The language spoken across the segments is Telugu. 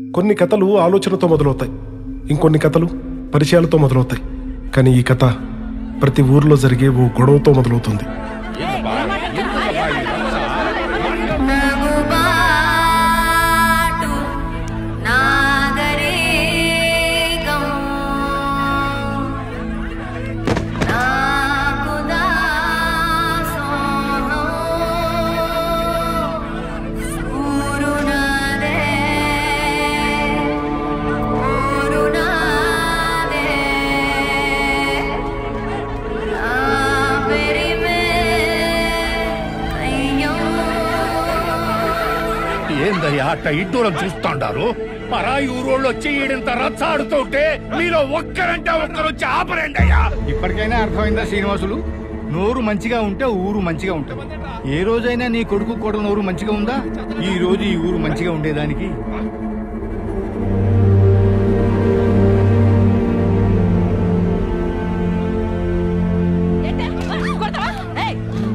కొన్ని కథలు ఆలోచనతో మొదలవుతాయి, ఇంకొన్ని కథలు పరిచయాలతో మొదలవుతాయి. కానీ ఈ కథ ప్రతి ఊర్లో జరిగే ఓ గొడవతో మొదలవుతుంది. ఏందయ్యా అట్ట ఇడ్డూరం చూస్తుంటారు? పరాయి ఊరోళ్ళు వచ్చి ఈడంత రచ్చాడుతుంటే మీలో ఒక్కరంటే ఒక్కరు వచ్చి ఆపరండి అయ్యా. ఇప్పటికైనా అర్థమైందా శ్రీనివాసులు? నోరు మంచిగా ఉంటే ఊరు మంచిగా ఉంటుంది. ఏ రోజైనా నీ కొడుకు కూడా నోరు మంచిగా ఉందా? ఈ రోజు ఈ ఊరు మంచిగా ఉండేదానికి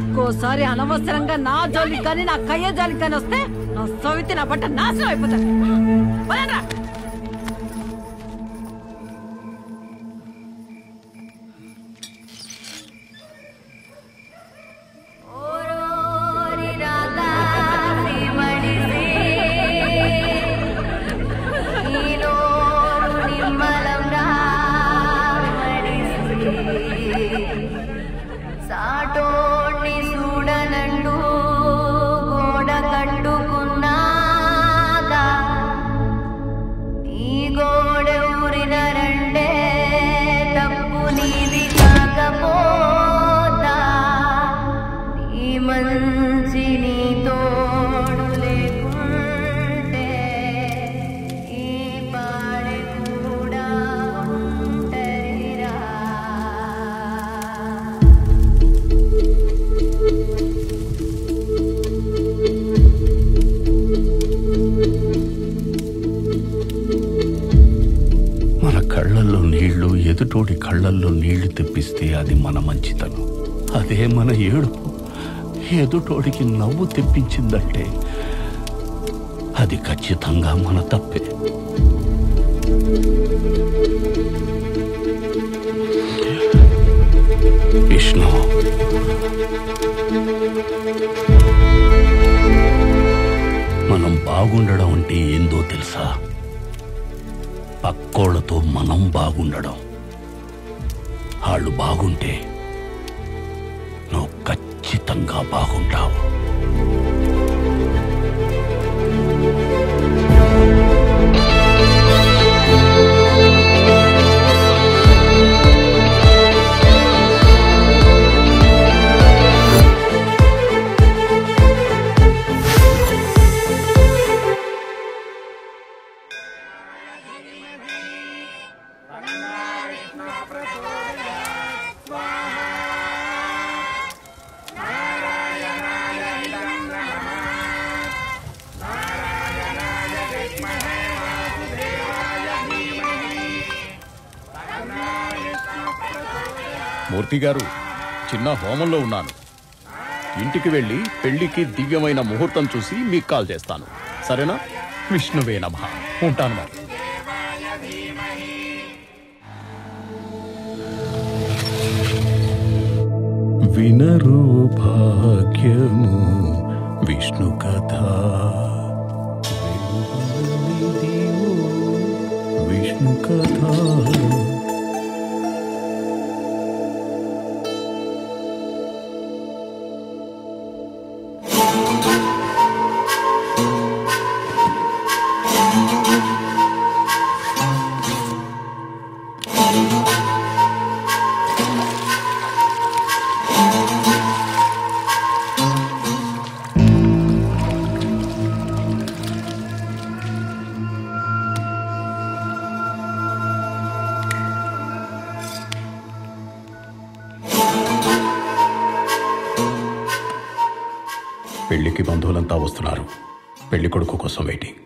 ఇంకోసారి అనవసరంగా నా జోలికి కానీ నా కయ్య జోలికి కానీ వస్తే నా సవితి నా బట్ట నాశనం అయిపోతాను. కళ్ళల్లో నీళ్లు ఎదుటోడి కళ్ళల్లో నీళ్లు తెప్పిస్తే అది మన మంచితనం. అదే మన ఏడుపు ఎదుటోడికి నవ్వు తెప్పించిందంటే అది ఖచ్చితంగా మన తప్పే. విష్ణు, మనం బాగుండడం అంటే ఏందో తెలుసా? పక్కోళ్లతో మనం బాగుండడం. వాళ్ళు బాగుంటే నువ్వు ఖచ్చితంగా బాగుంటావు. మూర్తి గారు, చిన్న హోమంలో ఉన్నాను. ఇంటికి వెళ్ళి పెళ్లికి దివ్యమైన ముహూర్తం చూసి మీకు కాల్ చేస్తాను, సరేనా? విష్ణువే నమః. ఉంటాను మరి. వినరు భాగ్యము విష్ణు కథ, విష్ణు కథ. పెళ్లికి బంధువులంతా వస్తున్నారు. పెళ్లి కొడుకు కోసం వెయిటింగ్.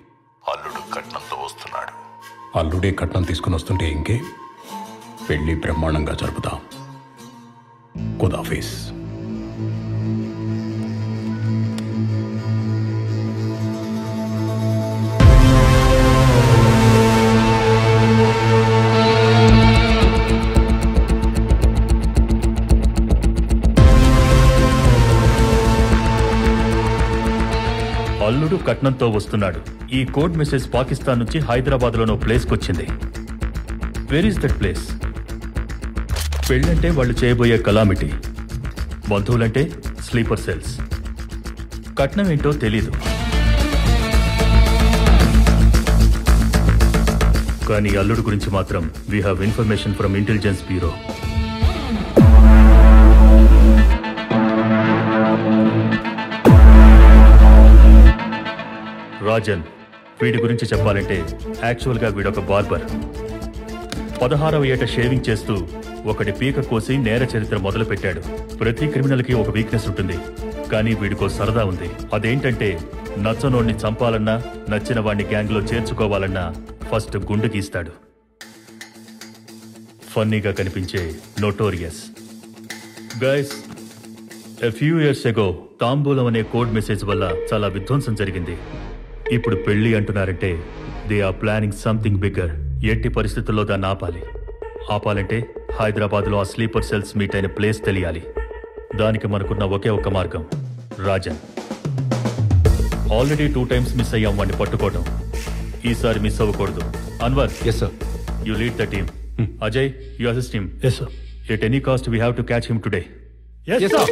అల్లుడు కట్నంతో వస్తున్నాడు. అల్లుడే కట్నం తీసుకుని వస్తుంటే ఇంకే పెళ్లి బ్రహ్మాండంగా జరుపుతాం. ఖుదాఫీజ్. కట్నంతో వస్తున్నాడు. ఈ కోడ్ మెసేజ్ పాకిస్తాన్ నుంచి హైదరాబాద్ లోనో ప్లేస్ కొచ్చింది. Where is that place? పెళ్ళంటే వాళ్ళు చేయబోయే కలామిటీ, బంధువులంటే స్లీపర్ సెల్స్. కట్నం ఏంటో తెలీదు, కానీ అల్లుడు గురించి మాత్రం we have information from intelligence bureau. Rajan, వీడి గురించి చెప్పాలంటే యాక్చువల్గా వీడొక బార్బర్. 16వ ఏట షేవింగ్ చేస్తూ ఒకటి పీక కోసి నేర చరిత్ర మొదలు పెట్టాడు. ప్రతి క్రిమినల్కి ఒక వీక్నెస్ ఉంటుంది, కానీ వీడికో సరదా ఉంది. అదేంటంటే నచ్చనోడిని చంపాలన్నా, నచ్చిన వాడిని గ్యాంగ్లో చేర్చుకోవాలన్నా ఫస్ట్ గుండు గీస్తాడు. ఫన్నీగా కనిపించే notorious. Guys, a few years ago తాంబూలం అనే కోడ్ మెసేజ్ వల్ల చాలా విధ్వంసం జరిగింది. ఇప్పుడు పెళ్లి అంటున్నారంటే they are planning something bigger. ఎట్టి పరిస్థితుల్లో దాన్ని ఆపాలంటే హైదరాబాద్లో ఆ స్లీపర్ సెల్స్ మీట్ అయిన ప్లేస్ తెలియాలి. దానికి మనకున్న ఒకే ఒక్క మార్గం రాజన్. ఆల్రెడీ 2 times మిస్ అయ్యాం వాడిని పట్టుకోవడం. ఈసారి మిస్ అవ్వకూడదు. Anwar, yes sir. You lead the team. Ajay, you assist him. Yes sir. At any cost we have to catch him today. Yes sir.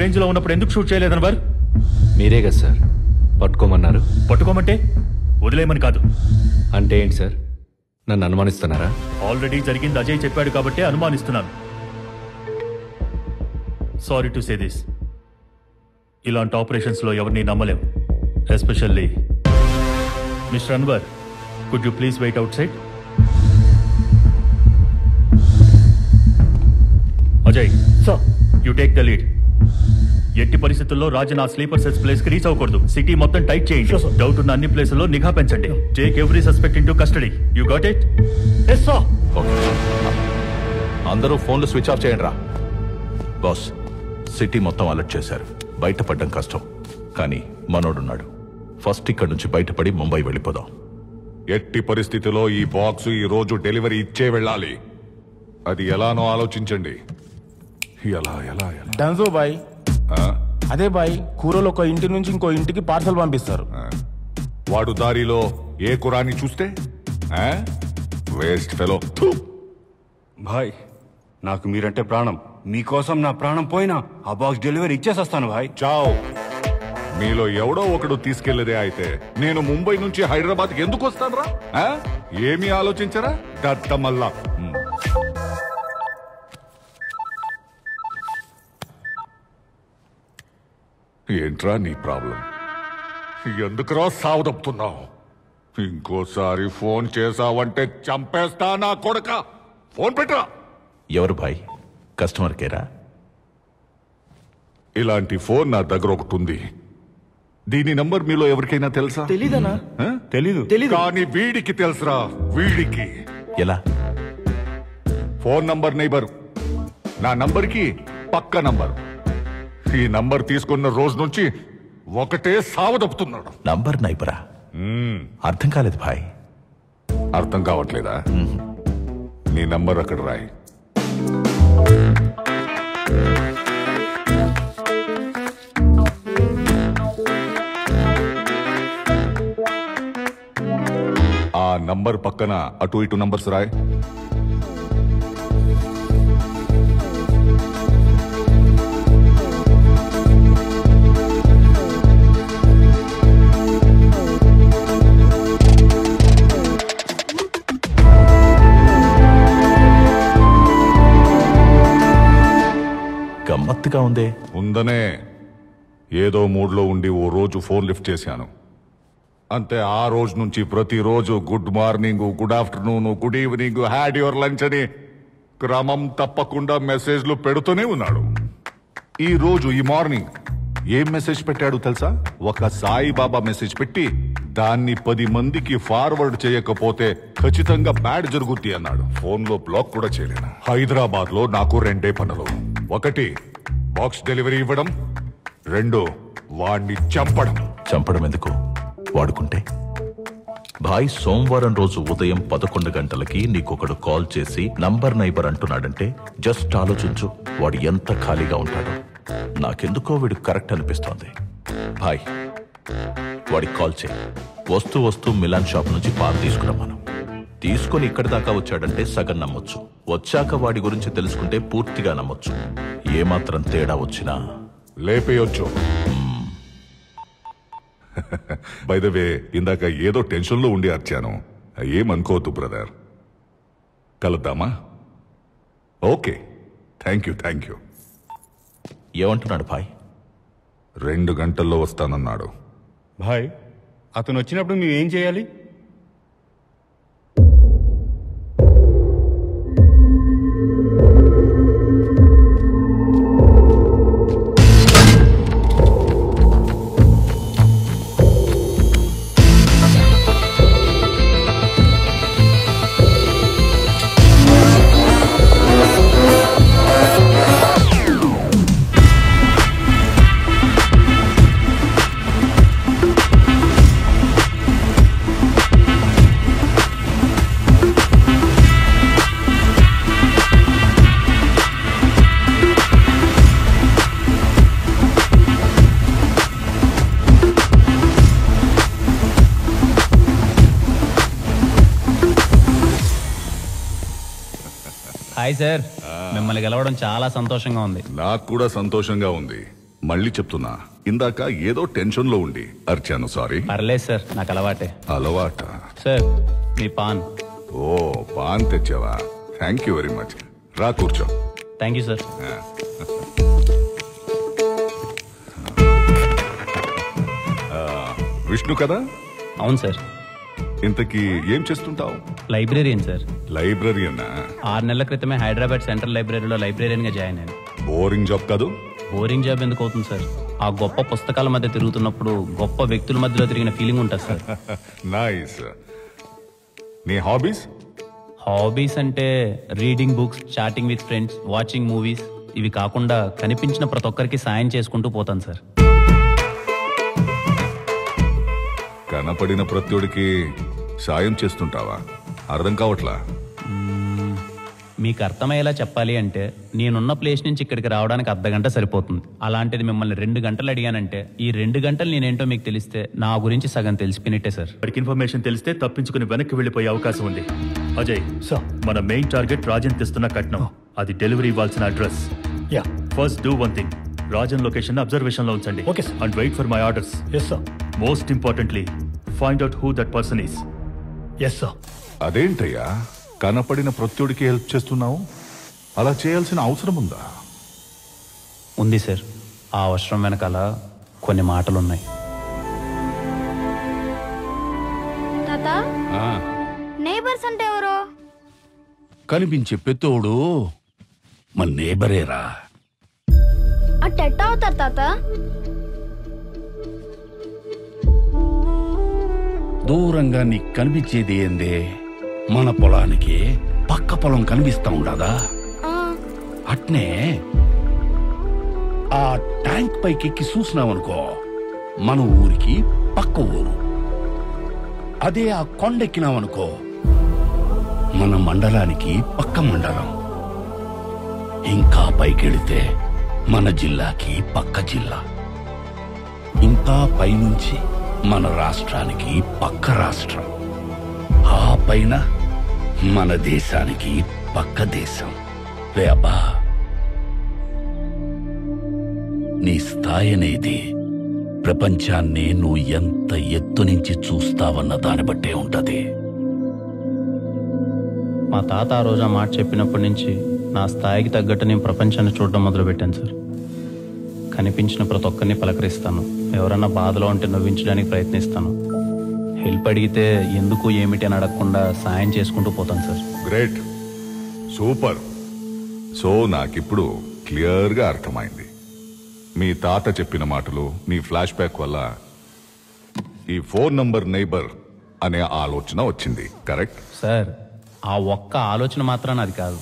Range లో ఉన్నప్పుడు ఎందుకు షూట్ చేయలేదనవర్? మీరే కదా సార్ పట్టుకోమన్నారు. పట్టుకోమంటే వదిలేయమని కాదు. అంటే ఏంటి సార్, నన్ను అనుమానిస్తున్నారా? ఆల్రెడీ జరిగింది అజయ్ చెప్పాడు కాబట్టి అనుమానిస్తున్నాను. సారీ టు సే దిస్, ఇలాంటి ఆపరేషన్స్ లో ఎవరిని నమ్మలేం. Especially mister Anwar, could you please wait outside? Ajay sir, you take the lead. ఎట్టి పరిస్థితుల్లో రాజన్ ఆ స్లీపర్ సెల్స్ ప్లేస్ కి రీచ్ అవ్వకూడదు. సిటీ మొత్తం టైట్ చేయండి. డౌట్ ఉన్న అన్ని ప్లేసుల్లో నిఘా పెంచండి. Take every suspect into custody. You got it? Yes sir. అందరూ ఫోన్లు స్విచ్ ఆఫ్ చేయండి రా. బాస్, సిటీ మొత్తం అలర్ట్ చేశారు. బయటపడడం కష్టం, కానీ మనోడున్నాడు. ఫస్ట్ ఇక్కడి నుంచి బయటపడి ముంబై వెళ్ళిపోదాం. ఎట్టి పరిస్థితిలో ఈ బాక్స్ ఈ రోజు డెలివరీ ఇచ్చే వెళ్ళాలి. అది ఎలానో ఆలోచించండి. ఎలా ఎలా ఎలా డంజో బాయ్, అదే బాయ్, కూరలు ఒక ఇంటి నుంచి ఇంకో ఇంటికి పార్సల్ పంపిస్తారు. వాడు దారిలో ఏ కురాని చూస్తే వేస్ట్ ఫెలో. భాయ్, నాకు మీరంటే ప్రాణం. మీకోసం నా ప్రాణం పోయినా ఆ బాక్స్ డెలివరీ ఇచ్చేసేస్తాను భాయ్. చావ్. మీలో ఎవడో ఒకడు తీసుకెళ్లేదే అయితే నేను ముంబై నుంచి హైదరాబాద్ ఎందుకు వస్తాను రా? ఏమీ ఆలోచించరా దత్తమల్లా. ఏంట్రా నీ ప్రాబ్లం? ఎందుకురా సావదప్పుతున్నావు? ఇంకోసారి ఫోన్ చేసావంటే చంపేస్తా నా కొడక. ఫోన్ పెట్టరా. ఎవరు భాయ్? కస్టమర్ కేరా? ఇలాంటి ఫోన్ నా దగ్గర ఒకటి ఉంది. దీని నంబర్ మీలో ఎవరికైనా తెలుసా? తెలీదనా? తెలీదు. కానీ వీడికి తెలుసురా. వీడికి ఎలా? ఫోన్ నంబర్ నైబర్, నా నంబర్కి పక్క నంబర్. ఈ నంబర్ తీసుకున్న రోజు నుంచి ఒకటే సావదప్పుతున్నాడు. నంబర్ నైబరా? అర్థం కాలేదు భాయ్. అర్థం కావట్లేదా? నీ నంబర్ అక్కడ రాయి. ఆ నంబర్ పక్కన అటు ఇటు నంబర్స్ రాయి. గమ్మత్తుగా ఉందే. ఉందనే. ఏదో మూడ్లో ఉండి ఓ రోజు ఫోన్ లిఫ్ట్ చేశాను అంతే. ఆ రోజు నుంచి ప్రతిరోజు good morning, good afternoon, good evening, had your lunch అని క్రమం తప్పకుండా మెసేజ్లు పెడుతూనే ఉన్నాడు. ఈ రోజు ఈ మార్నింగ్ ఏం మెసేజ్ పెట్టాడు తెలుసా? ఒక సాయిబాబా మెసేజ్ పెట్టి దాన్ని 10 మందికి ఫార్వర్డ్ చేయకపోతే ఖచ్చితంగా బ్యాడ్ జరుగుద్ది అన్నాడు. ఫోన్ లో బ్లాక్ కూడా చేయలేను. హైదరాబాద్ లో నాకు 2 పనులు. 1 బాక్స్ డెలివరీ ఇవ్వడం, 2 వాడిని చంపడం. చంపడం ఎందుకు? వాడుకుంటే. భాయ్, సోమవారం రోజు ఉదయం 11 గంటలకి నీకొకడు కాల్ చేసి నంబర్ నైబర్ అంటున్నాడంటే జస్ట్ ఆలోచించు, వాడు ఎంత ఖాళీగా ఉంటాడో. నాకెందుకో వీడు కరెక్ట్ అనిపిస్తోంది. భాయ్, వాడికి కాల్ చేయి. వస్తూ మిలాన్ షాప్ నుంచి పాలు తీసుకురమ్మను. తీసుకుని ఇక్కడి దాకా వచ్చాడంటే సగం నమ్మొచ్చు. వచ్చాక వాడి గురించి తెలుసుకుంటే పూర్తిగా నమ్మొచ్చు. ఏమాత్రం తేడా వచ్చినా లేపేయొచ్చు. బై ద వే, ఇందాక ఏదో టెన్షన్ లో ఉండి అర్చాను. ఏమనుకోవద్దు బ్రదర్. కలుద్దామా? Okay, thank you. ఏమంటున్నాడు భాయ్? 2 గంటల్లో వస్తానన్నాడు. భాయ్, అతను వచ్చినప్పుడు మేము ఏం చేయాలి? హాయ్ సార్, మిమ్మల్ని గెలవడం చాలా సంతోషంగా ఉంది. నాకు కూడా సంతోషంగా ఉంది. మళ్ళీ చెప్తున్నా, ఇందాక ఏదో టెన్షన్ లో ఉండి అర్చాను. సారీ. పర్లేదు సార్, నాకు అలవాటే. అలవాట? సార్, మీ పాన్. ఓ, పాన్ తెచ్చావా? Thank you very much. రా కూర్చో. Thank you sir. విష్ణు కదా? అవును సార్. ఇంతకీ ఏం చేస్తుంటావు? Librarian sir. లైబ్రేరియనా? 6 నెలల క్రితమే హైదరాబాద్ సెంట్రల్ లైబ్రరీలో లైబ్రేరియన్ గా జాయిన్ అయ్యాను. బోరింగ్ జాబ్ కాదు? బోరింగ్ జాబ్ ఎందుకు అవుతుంది సార్? ఆ గొప్ప పుస్తకాల మధ్య తిరుగుతున్నప్పుడు గొప్ప వ్యక్తుల మధ్యలో తిరిగిన ఫీలింగ్ ఉంటుంది సార్. నైస్. నీ హాబీస్? హాబీస్ అంటే reading books, chatting with friends, watching movies. ఇవి కాకుండా కనిపించిన ప్రతి ఒక్కరికి సాయం చేసుకుంటూ పోతాను సార్. కనపడిన ప్రత్యుడికి సాయం చేస్తుంటావా? అర్థం కావట్లా. మీకు అర్థమయ్యేలా చెప్పాలి అంటే, నేనున్న ప్లేస్ నుంచి ఇక్కడికి రావడానికి 1/2 గంట సరిపోతుంది. అలాంటిది మిమ్మల్ని 2 గంటలు అడిగానంటే, ఈ 2 గంటలు నేనేంటో మీకు తెలిస్తే నా గురించి సగం తెలిసిపోయినట్టే సార్. వాడికి ఇన్ఫర్మేషన్ తెలిస్తే తప్పించుకుని వెనక్కి వెళ్ళిపోయే అవకాశం ఉంది. అజయ్ సార్, మన మెయిన్ టార్గెట్ రాజన్ తెస్తున్న కట్నం. అది డెలివరీ ఇవ్వాల్సిన address. Yeah, first do one thing. Rajan location observation లో ఉంచండి. Okay sir. And wait for my orders. Yes sir. Most importantly, find out who that person is. Yes sir. అదేంటయ్యా, కనపడిన ప్రత్యుడికి హెల్ప్ చేస్తున్నావు? అలా చేయాల్సిన అవసరం ఉందా? ఉంది సార్. ఆ అవసరం వెనకాల కొన్ని మాటలున్నాయి. తాత, నేబర్స్ అంటే ఎవరు? కనిపించే పెత్తోడు మన నేబరేరా. అట్టెట్టా అవుతారు తాత? దూరంగా నీకు కనిపించేది ఏందే? మన పొలానికి పక్క పొలం కనిపిస్తా ఉండదా? అట్నే ఆ ట్యాంక్ పైకి ఎక్కి చూసినావనుకో, మన ఊరికి పక్క ఊరు. అదే ఆ కొండెక్కినావనుకో, మన మండలానికి పక్క మండలం. ఇంకా పైకెడితే మన జిల్లాకి పక్క జిల్లా. ఇంకా పైనుంచి మన రాష్ట్రానికి పక్క రాష్ట్రం. ఆ పైన మన దేశానికి పక్క దేశం. రే అబ్బా, నీ స్థాయి అనేది ప్రపంచాన్ని నువ్వు ఎంత ఎత్తు నుంచి చూస్తావన్న దాన్ని బట్టే ఉంటది. మా తాత ఆ రోజు ఆ మాట చెప్పినప్పటి నుంచి నా స్థాయికి తగ్గట్టు నేను ప్రపంచాన్ని చూడడం మొదలుపెట్టాను సార్. కనిపించిన ప్రతి ఒక్కరిని పలకరిస్తాను. ఎవరన్నా బాధలో ఉంటే నవ్వించడానికి ప్రయత్నిస్తాను. హెల్ప్ అడిగితే ఎందుకు ఏమిటి అని అడగకుండా సాయం చేసుకుంటూ పోతాను సార్. Great, super. సో నాకిప్పుడు క్లియర్గా అర్థమైంది. మీ తాత చెప్పిన మాటలు, నీ ఫ్లాష్ బ్యాక్ వల్ల ఈ ఫోన్ నంబర్ నైబర్ అనే ఆలోచన వచ్చింది. Correct sir? ఆ ఒక్క ఆలోచన మాత్రం అది కాదు.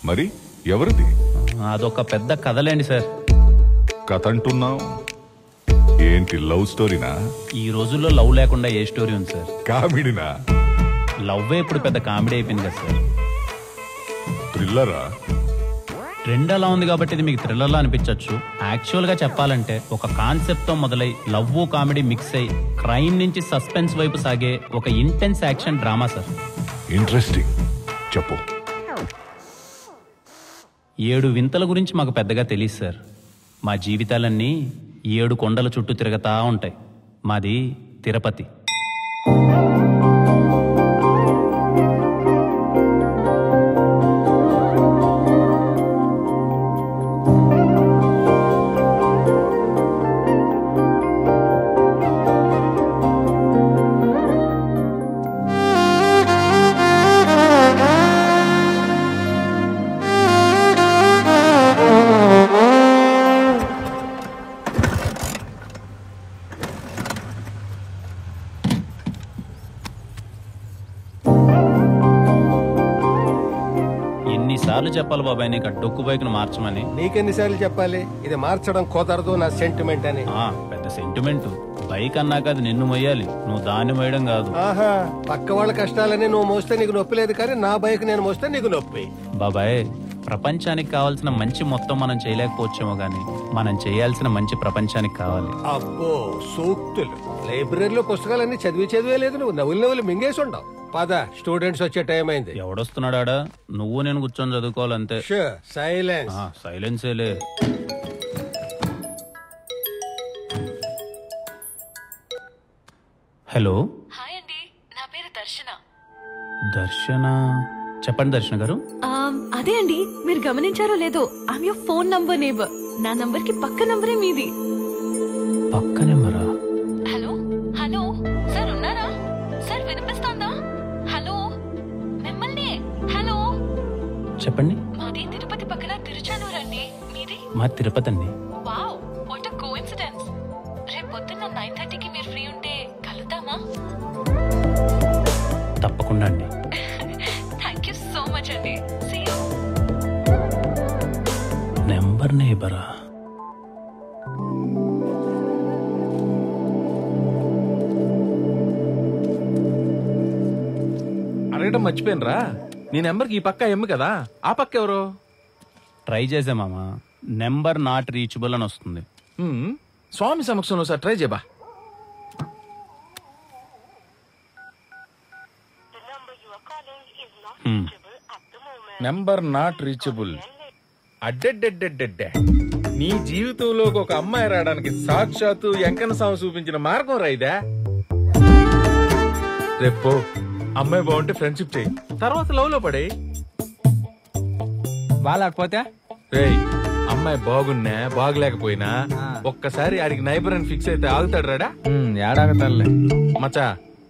మరి ఎవరిది? అదొక పెద్ద కథలేండి సార్. కథ అంటున్నావు ఏంటి? లవ్ స్టోరీనా? ఈ రోజుల్లో లవ్ లేకుండా ఏ స్టోరీ ఉంది సార్? కామెడీనా? లవ్వే ఇప్పుడు పెద్ద కామెడీ అయిపోయింది కదా సార్. థ్రిల్లరా? ట్రెండ్ అలా ఉంది కాబట్టి ఇది మీకు థ్రిల్లర్లా అనిపించవచ్చు. యాక్చువల్ గా చెప్పాలంటే ఒక కాన్సెప్ట్ తో మొదలై లవ్ కామెడీ మిక్స్ అయి క్రైమ్ నుంచి సస్పెన్స్ వైపు సాగే ఒక intense action drama sir. Interesting, చెప్పు. 7 వింతల గురించి మాకు పెద్దగా తెలియదు సార్. మా జీవితాలన్నీ 7 కొండల చుట్టూ తిరగతా ఉంటాయి. మాది తిరుపతి. ఎన్నిసార్లు చెప్పాలి బాబాయ్ నీకు ఆ డొక్కు బైక్ను మార్చమని? నీకెన్నిసార్లు చెప్పాలి ఇది మార్చడం కుదరదు నా సెంటిమెంట్ అని? పెద్ద సెంటిమెంట్. బైక్ అన్నాక అది నిన్ను మొయ్యాలి, నువ్వు దాన్ని మోయడం కాదు. ఆహా, పక్క వాళ్ళ కష్టాలని నువ్వు మోస్తే నీకు నొప్పి లేదు, కానీ నా బైక్ నేను మోస్తే నీకు నొప్పి. బాబాయ్, ప్రపంచానికి కావాల్సిన మంచి మొత్తం మనం చేయలేకపోవచ్చేమో గానీ మనం చేయాల్సిన మంచి ప్రపంచానికి కావాలి. అబ్బో సూక్తులు! లైబ్రరీలో పుస్తకాలన్నీ చదివే లేదు, నువ్వు నవ్వులు మింగేసి ఉండవు. పద, స్టూడెంట్స్ వచ్చే టైం అయింది. ఎవడొస్తున్నాడా? నువ్వు నేను కూర్చొని చదువుకోవాలంతే. సైలెన్స్. సైలెన్సేలే. హలో. హాయ్ అండి, నా పేరు దర్శన. దర్శన? చెప్పండి దర్శన గారు. అదే అండి, మీరు గమనించారో లేదో, I'm your phone number neighbour. నా నంబర్ కి పక్క నంబరే మీది. పక్క నెంబరా? హలో హలో, సార్ ఉన్నారా? సార్ వినిపిస్తోందా? హలో, మిమ్మల్ని. హలో, చెప్పండి. మాది తిరుపతి పక్కన తిరుచానూరు అండి. మీది? మా తిరుపతి అండి. Wow, what a coincidence. రేపు పొద్దున్న 9:30కి మీరు ఫ్రీ ఉంటే కలుద్దామా? తప్పకుండా అండి. థ్యాంక్ యూ సో మచ్ అండి. See you. నెంబర్ నేబరా? అడగడం మర్చిపోయినరా, నీ నెంబర్కి ఈ పక్క ఎమ్ము కదా, ఆ పక్క ఎవరు? ట్రై చేసే మామా, నెంబర్ నాట్ రీచబుల్ అని వస్తుంది. స్వామి సమక్షంలో సార్ ట్రై చేయబా. Number not reachable. అడ్డెడ్డెడ్డెడ్డెడ్డే, నీ జీవితంలోకి ఒక అమ్మాయి రావడానికి సాక్షాత్తు వెంకన్న స్వామి చూపించిన మార్గం రైదా. రేపు అమ్మాయి బాగుంటే ఫ్రెండ్షిప్ చేయి, తర్వాత లవ్ లో పడే. బాగాలేకపోతే రేయ్, అమ్మాయి బాగున్నా బాగలేకపోయినా ఒక్కసారి ఆడికి నైబర్ అని ఫిక్స్ అయితే ఆగుతాడు రాడా? ఏడాగతాలే మచ్చా,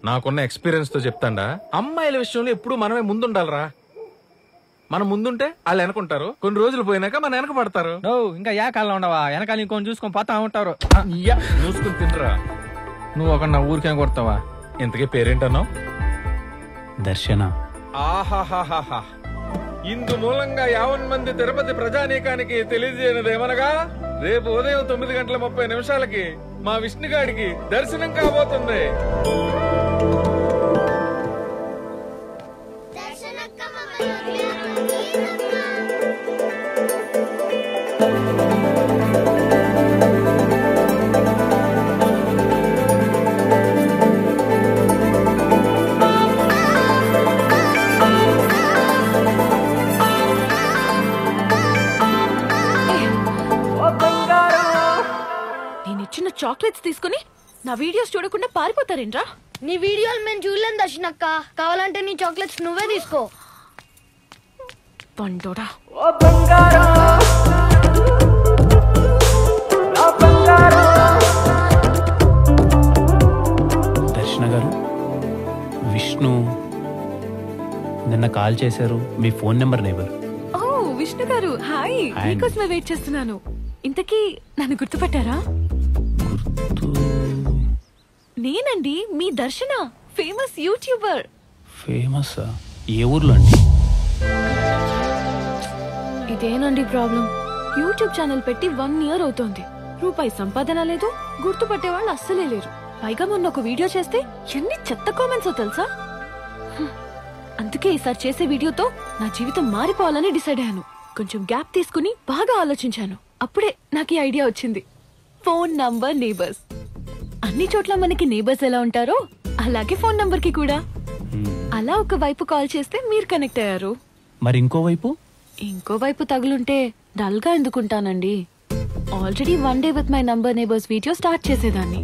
నాకున్న ఎక్స్పీరియన్స్ తో చెప్తాండా, అమ్మాయిల విషయంలో ఎప్పుడు మనమే ముందుండాలరా. మనం ముందుంటే వాళ్ళు వెనకుంటారు, కొన్ని రోజులు పోయినాక మన వెనక పడతారు. ఇంకా ఏ కాలంలో ఉండవా, వెనకాల ఇంకొని చూసుకొని పోతా ఉంటారు. చూసుకుని తింటరా. నువ్వు ఒక నా ఊరికేం కొడతావా? ఇంతకీ పేరేంటన్నావు? దర్శన. ఆహాహాహా, ఇందు మూలంగా 50 మంది తిరుపతి ప్రజానీకానికి తెలియజేయనదేమనగా, రేపు ఉదయం 9:30 మా విష్ణుగాడికి దర్శనం కాబోతుంది. నేనిచ్చిన చాక్లెట్స్ తీసుకుని నా వీడియోస్ చూడకుండా పారిపోతారేంట్రా? నీ వీడియోలు మేము చూడలేం దర్శనక్క. కావాలంటే నీ చాక్లెట్స్ నువ్వే తీసుకో. పండోడా. దర్శన గారు, విష్ణు నిన్న కాల్ చేశారు. మీ ఫోన్ నెంబర్ నేబర్. ఓ విష్ణు గారు, హాయ్. మీకోసమే వెయిట్ చేస్తున్నాను. ఇంతకీ నన్ను గుర్తుపట్టారా? నేనండి మీ దర్శన, ఫేమస్ యూట్యూబర్. ఫేమస్? ఏ ఊర్లో అండి? ఇదేనండి ప్రాబ్లం. యూట్యూబ్ ఛానల్ పెట్టి 1 year అవుతోంది. రూపాయి సంపాదన లేదు, గుర్తుపట్టే వాళ్ళు అస్సలే లేరు. పైగా మొన్న ఒక వీడియో చేస్తే ఎన్ని చెత్త కామెంట్స్ తెలుసా? అందుకే ఈసారి చేసే వీడియోతో నా జీవితం మారిపోవాలని డిసైడ్ అయ్యాను. కొంచెం గ్యాప్ తీసుకుని బాగా ఆలోచించాను. అప్పుడే నాకు ఈ ఐడియా వచ్చింది. Phone number neighbours. అన్ని చోట్ల మనకి నేబర్స్ ఎలా ఉంటారో అలాగే ఫోన్ నంబర్ కి కూడా. అలా ఒక వైపు కాల్ చేస్తే మీరు కనెక్ట్ అయ్యారు. మరి ఇంకో వైపు తగులుంటే డల్ గా ఎందుకుంటానండి? Already 1 day with my number neighbours video start చేసేదాన్ని.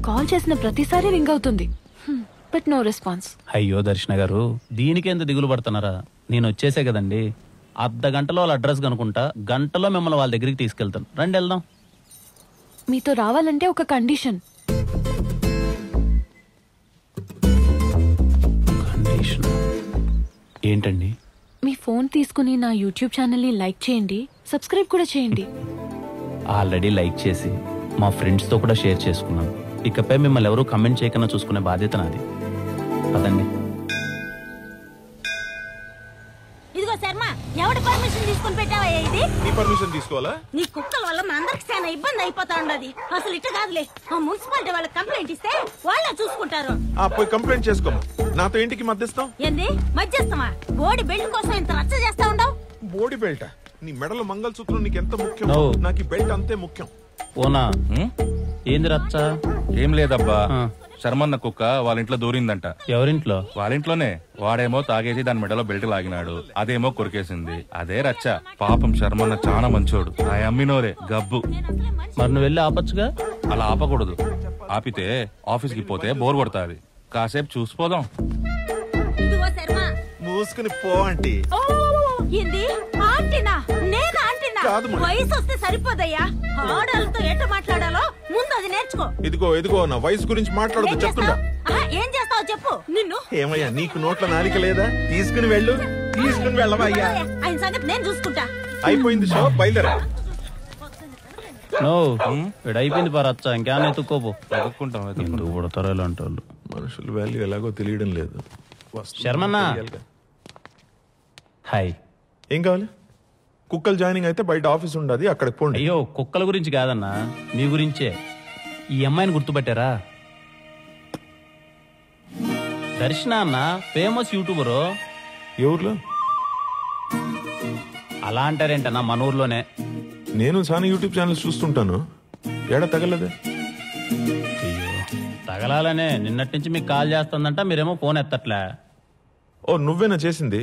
కాల్ చేసిన ప్రతిసారి రింగ్ అవుతుంది, బట్ నో రెస్పాన్స్. అయ్యో దర్శన గారు, దీనికి ఎంత దిగులు పడుతున్నారా? నేను వచ్చేసే కదండి. అర్ధ గంటలో వాళ్ళ అడ్రస్ కనుకుంటా, గంటలో మిమ్మల్ని వాళ్ళ దగ్గరికి తీసుకెళ్తాను. రండి వెళ్దాం. మీతో రావాలంటే ఒక కండిషన్. ఏంటండి? మీ ఫోన్ తీసుకుని నా యూట్యూబ్ ఛానల్ ని లైక్ చేయండి, సబ్స్క్రైబ్ కూడా చేయండి. ఆల్రెడీ లైక్ చేసి మా ఫ్రెండ్స్ తో కూడా షేర్ చేసుకున్నాను. ఇకపై మిమ్మల్ని ఎవరు కమెంట్ చేయకుండా చూసుకునే బాధ్యత నాది. అదండి. ఇదిగో శర్మ, ఎవడి పర్మిషన్ తీసుకుని పెట్టావా ఇది? నీ పర్మిషన్ తీసుకోవాలా? నీ కుక్కల వల్ల మా అందరికి చాలా ఇబ్బంది అయిపోతా ఉండదు. అసలు ఇట్లా కాదులే, ఆ మున్సిపాలిటీ వాళ్ళకి కంప్లైంట్ ఇస్తే వాళ్ళే చూసుకుంటారు. పోయి కంప్లైంట్ చేసుకోము. నాతో ఇంటికి మధ్యస్థం ఏంది మధ్యస్థమా? బోడి బెల్ట్ కోసం ఇంత రచ్చ చేస్తా ఉండవు. బోడి బెల్ట్? నీ మెడలో మంగళసూత్రం నీకు ఎంత ముఖ్యం, No. నాకు ఈ బెల్ట్ అంతే ముఖ్యం. ఓనా? ఏంది రచ్చ? ఏం లేదబ్బా, శర్మన్న కుక్క వాళ్ళ ఇంట్లో దూరిందంట. ఎవరింట్లో? వాళ్ళ ఇంట్లోనే. వాడేమో తాగేసి దాని మెడలో బెల్ట్ లాగినాడు, అదేమో కొరికేసింది. అదే రచ్చ. పాపం శర్మన్న చాలా మంచోడు. ఆ అమ్మినోరే గబ్బు. మరి నువ్వు వెళ్ళి ఆపచ్చుగా? అలా ఆపకూడదు. ఆపితే ఆఫీస్కి పోతే బోర్ కొడతాది. కాసేపు చూసిపోదాం. ఇదిగో శర్మ, మూసుకుని పో ఆంటీ. ఏంది ఆంటీనా? నేను ఆంటీనా? వయసు వస్తే సరిపోదయ్యా. ఆడలతో ఎట్ట మాట్లాడాలో ముందు అది నేర్చుకో. ఇదిగో నా వయసు గురించి మాట్లాడదు చెప్తుందా? ఏం చేస్తావు చెప్పు. నిన్ను ఏమయ్యా, నీకు నోట్ల నాలిక లేదా? తీసుకుని వెళ్ళు. తీసుకుని వెళ్ళవా అయ్యా? ఆయన సంగతి నేను చూసుకుంటా. అయిపోయింది షో, బయలుదేరా. అయిపోయింది పరచ్చ. ఇంకేమైనా ఎత్తుక్కోపో. ఎందుకు పుడతారో ఇలాంటి వాళ్ళు. మనుషుల వాల్యూ ఎలాగో తెలియడం లేదు. శర్మన్న, హాయ్. ఏం కావాలి? కుక్కలు జాయినింగ్ అయితే బయట ఆఫీస్ ఉండదు, అక్కడికి పోండి. అయ్యో, కుక్కల గురించి కాదన్నా, మీ గురించే. ఈ అమ్మాయిని గుర్తుపట్టారా? దర్శన అన్న, ఫేమస్ యూట్యూబరు. ఏ ఊర్లో? అలా అంటారేంటన్నా, మన ఊర్లోనే. నేను చాలా యూట్యూబ్ ఛానల్స్ చూస్తుంటాను. ఏడా తగలదే? అయ్యో, తగలాలనే నిన్నటి నుంచి మీకు కాల్ చేస్తుందంట, మీరేమో ఫోన్ ఎత్తట్లే. ఓ, నువ్వేనా చేసింది?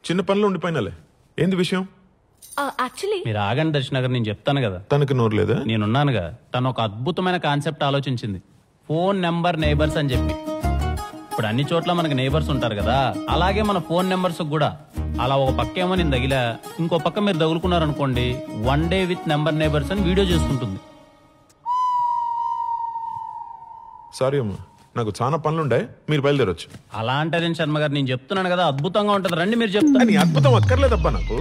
చిన్న పనిలో ఉండిపోయినాలే. ఏంది విషయం? మీరు ఆగండి దర్శన గారు, నేను చెప్తాను కదా. తనకి నోరు లేదా? నేనున్నానుగా. తను ఒక అద్భుతమైన కాన్సెప్ట్ ఆలోచించింది, ఫోన్ నెంబర్ నేబర్స్ అని చెప్పి. ఇప్పుడు అన్ని చోట్ల మనకి నేబర్స్ ఉంటారు కదా, అలాగే మన ఫోన్ నెంబర్స్ కూడా. అలా ఒక పక్క ఏమో నేను తగిలా, ఇంకో పక్క మీరు తగులుకున్నారనుకోండి, 1 day విత్ నెంబర్ నేబర్స్ అని వీడియో చేసుకుంటుంది. సారీ అమ్మా, నాకు చాలా పనులుండే, మీరు బయలుదేరొచ్చు. అలా అంటారేం శర్మ గారు, నేను చెప్తున్నాను కదా అద్భుతంగా ఉంటుంది, రండి. మీరు చెప్తాను. అద్భుతం అక్కర్లేదబ్బా, నాకు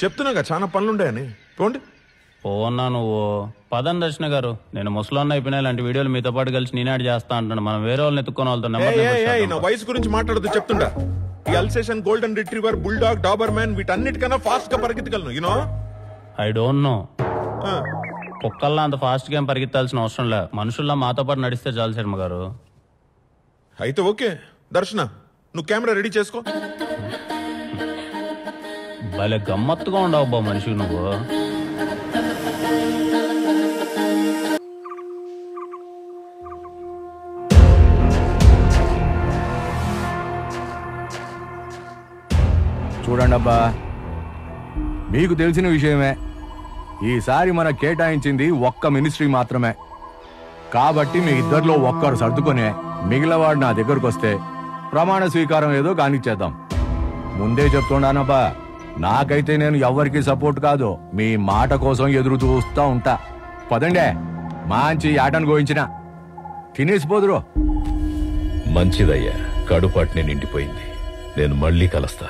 చెప్తున్నాగా చాలా పనులుండాయని. పోండి. పోన్నా నువ్వు. పదం దర్శన గారు, నేను ముసలాన్న అయిపోయినా ఇలాంటి వీడియోలు మీతో పాటు కలిసి నేనాడు చేస్తా అంటాను. మనం వేరే వాళ్ళని ఎత్తుకొని వాళ్ళతో నా వయసు గురించి మాట్లాడదు చెప్తుండా. ఈ Alsatian, golden retriever, bulldog, Doberman వీటన్నిటికన్నా ఫాస్ట్ గా పరిగెత్తగలను. యూనో? I don't know. కుక్కల్లా అంత ఫాస్ట్ గా పరిగెత్తాల్సిన అవసరం లే, మనుషుల్లా మాతో పాటు నడిస్తే చాలు శర్మ గారు. అయితే ఓకే. దర్శన, నువ్వు కెమెరా రెడీ చేసుకో. వాళ్ళ గమ్మత్తుగా ఉండవు బా మనిషి నువ్వు. చూడండి అబ్బా, మీకు తెలిసిన విషయమే, ఈసారి మన కేటాయించింది ఒక్క మినిస్ట్రీ మాత్రమే. కాబట్టి మీ ఇద్దరిలో ఒక్కరు సర్దుకొని మిగిలినవాడు నా దగ్గరకు వస్తే ప్రమాణ స్వీకారం ఏదో కానిచ్చేద్దాం. ముందే చెప్తున్నానబ్బా, నాకైతే నేను ఎవరికి సపోర్ట్ కాదు, మీ మాట కోసం ఎదురు చూస్తూ ఉంటా. పదండే, మంచి ఆటను గోయించిన తినేసిపోదురు. మంచిదయ్యా, కడుపాటిని నిండిపోయింది. నేను మళ్ళీ కలుస్తా.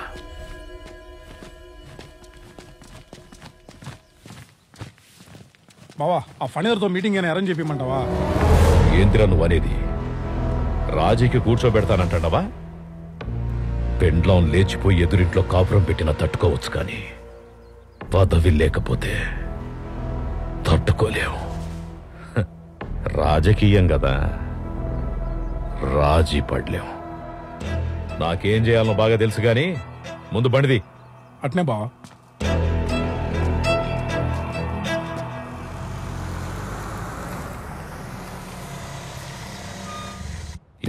బావా, ఆ ఫణిధర్తో మీటింగ్ అని అరేంజ్ చెప్పమంటావా? ఏంద్రా నువ్వు అనేది? రాజీకి కూర్చోబెడతానంటావా? పెండ్లం లేచిపోయి ఎదురింట్లో కాపురం పెట్టినా తట్టుకోవచ్చు, కానీ పదవి లేకపోతే తట్టుకోలేవు. రాజకీయం కదా, రాజీ పడలేం. నాకేం చేయాలనో బాగా తెలుసు, కానీ ముందు బండిది. అట్నే బావా.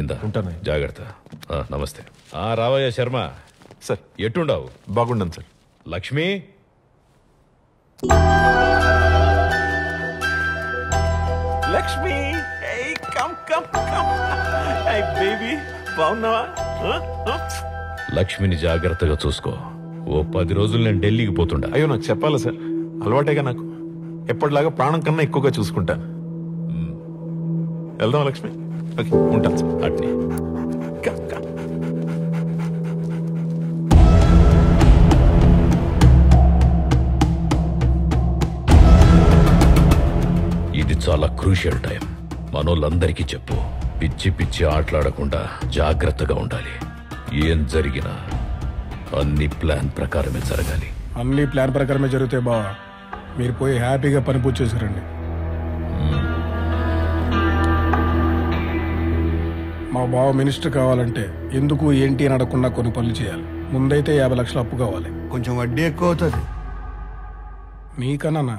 ఇందా ఉంటాను, జాగ్రత్త. నమస్తే. రావయ్య శర్మ. సార్ ఎట్టుండవు? బాగుండను sir. Lakshmi, Lakshmi, come come come. Baby, బాగున్నావా? లక్ష్మిని జాగ్రత్తగా చూసుకో. ఓ 10 రోజులు నేను ఢిల్లీకి పోతుండా. అయ్యో, నాకు చెప్పాలా సార్? అలవాటేగా నాకు. ఎప్పటిలాగా ప్రాణం కన్నా ఎక్కువగా చూసుకుంటాను. వెళ్దాం లక్ష్మి. ఓకే, ఉంటాను సార్. అట్నే. ఇది చాలా క్రూషియల్ టైం. మనోళ్ళందరికీ చెప్పు, పిచ్చి పిచ్చి ఆటలాడకుండా జాగ్రత్తగా ఉండాలి. ఏం జరిగినా అన్ని ప్లాన్ ప్రకారమే జరగాలి. అన్ని ప్లాన్ ప్రకారమే జరుగుతాయి బావా. మీరు పోయి హ్యాపీగా పని పూర్తి చేశారండి. మా బావ మినిస్టర్ కావాలంటే ఎందుకు ఏంటి అని అడగకుండా కొన్ని పనులు చేయాలి. ముందైతే 50 లక్షలు అప్పు కావాలి. కొంచెం వడ్డీ ఎక్కువ అవుతుంది. నీకన్నా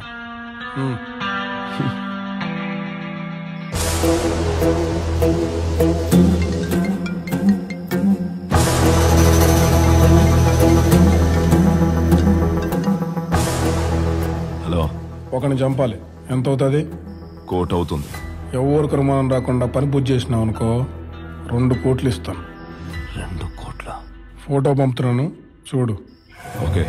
హలో, ఒకరిని చంపాలి. ఎంత అవుతుంది? 1 కోటి అవుతుంది. ఎవరికి అనుమానం రాకుండా పని పూర్తి చేసినావు అనుకో, 2 కోట్లు ఇస్తాను. 2 కోట్ల? ఫోటో పంపుతున్నాను, చూడు. ఓకే.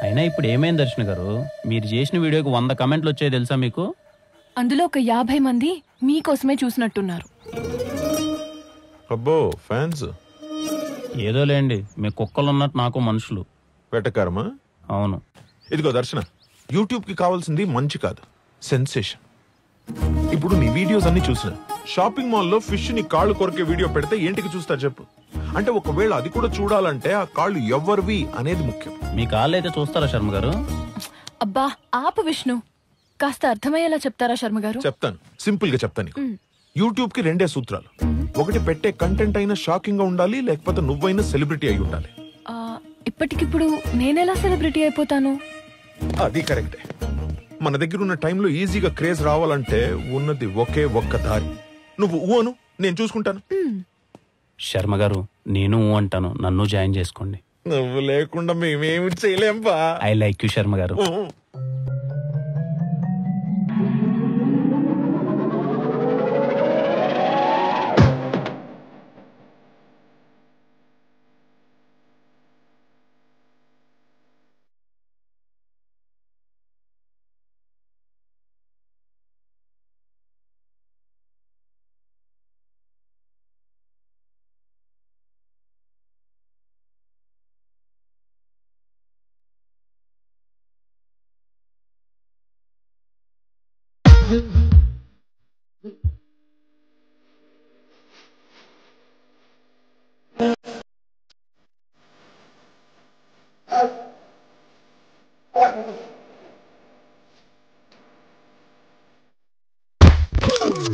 అయినా ఇప్పుడు ఏమైంది దర్శన గారు? మీరు చేసిన వీడియోకి 100 కమెంట్లు వచ్చాయి తెలుసా మీకు? అందులో ఒక 50 మంది మీకోసమే చూసినట్టున్నారు. అబ్బో, ఫ్యాన్స్. ఏదో లేండి, మీ కుక్కలు ఉన్నట్టు నాకు మనుషులు. వెటకారమా? అవును. ఇదిగో దర్శన, యూట్యూబ్ కి కావాల్సింది మంచి కాదు, సెన్సేషన్. ఇప్పుడు నీ వీడియోస్ అన్ని చూసిన షాపింగ్ మాల్లో ఫిష్ ని కాళ్ళు కొరికే వీడియో పెడితే ఏంటికి చూస్తారు చెప్పు? అంటే ఒకవేళ అది కూడా చూడాలంటే ఆ కాళ్ళు ఎవరివి అనేది ముఖ్యం. మీ కాళ్ళు అయితే చూస్తారా శర్మ గారు? అబ్బా ఆపు విష్ణు, కాస్త అర్థమయ్యేలా చెప్తారా శర్మ గారు? చెప్తాను, సింపుల్ గా చెప్తాను. యూట్యూబ్ కి 2 సూత్రాలు. ఒకటి, పెట్టే కంటెంట్ అయినా షాకింగ్ గా ఉండాలి, లేకపోతే నువ్వైనా సెలబ్రిటీ అయి ఉండాలి. ఇప్పటికిప్పుడు నేనెలా సెలబ్రిటీ అయిపోతాను? అది కరెక్టే. మన దగ్గర ఉన్న టైంలో ఈజీగా క్రేజ్ రావాలంటే ఉన్నది ఒకే ఒక్క దారి. నువ్వు ఊను, నేను చూసుకుంటాను. శర్మ గారు, నేను అంటాను, నన్ను జాయిన్ చేసుకోండి. నువ్వు లేకుండా మేమేమి చేయలేం బా. ఐ లైక్ యూ శర్మ గారు.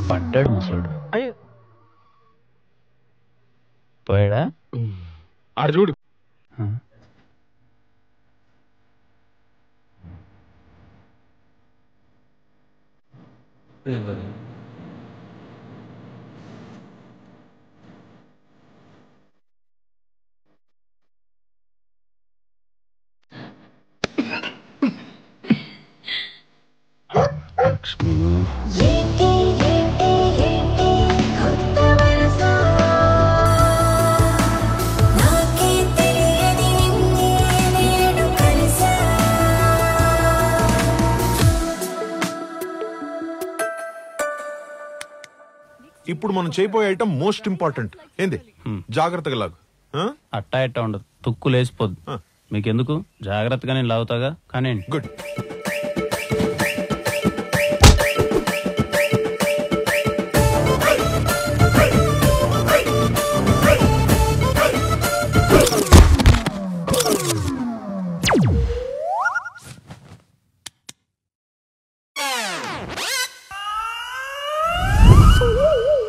పడ్డాడు ముసలుడు. పోయాడా ఆడు చూడు. ఇప్పుడు మనం చేయబోయే ఐటమ్ మోస్ట్ ఇంపార్టెంట్. ఏంది? జాగ్రత్తగా లాగు. అట్టా ఎట్టా ఉండదు, తుక్కు లేసిపోద్దు. మీకెందుకు, జాగ్రత్తగా నేను లాగుతాగా. కానీ గుడ్.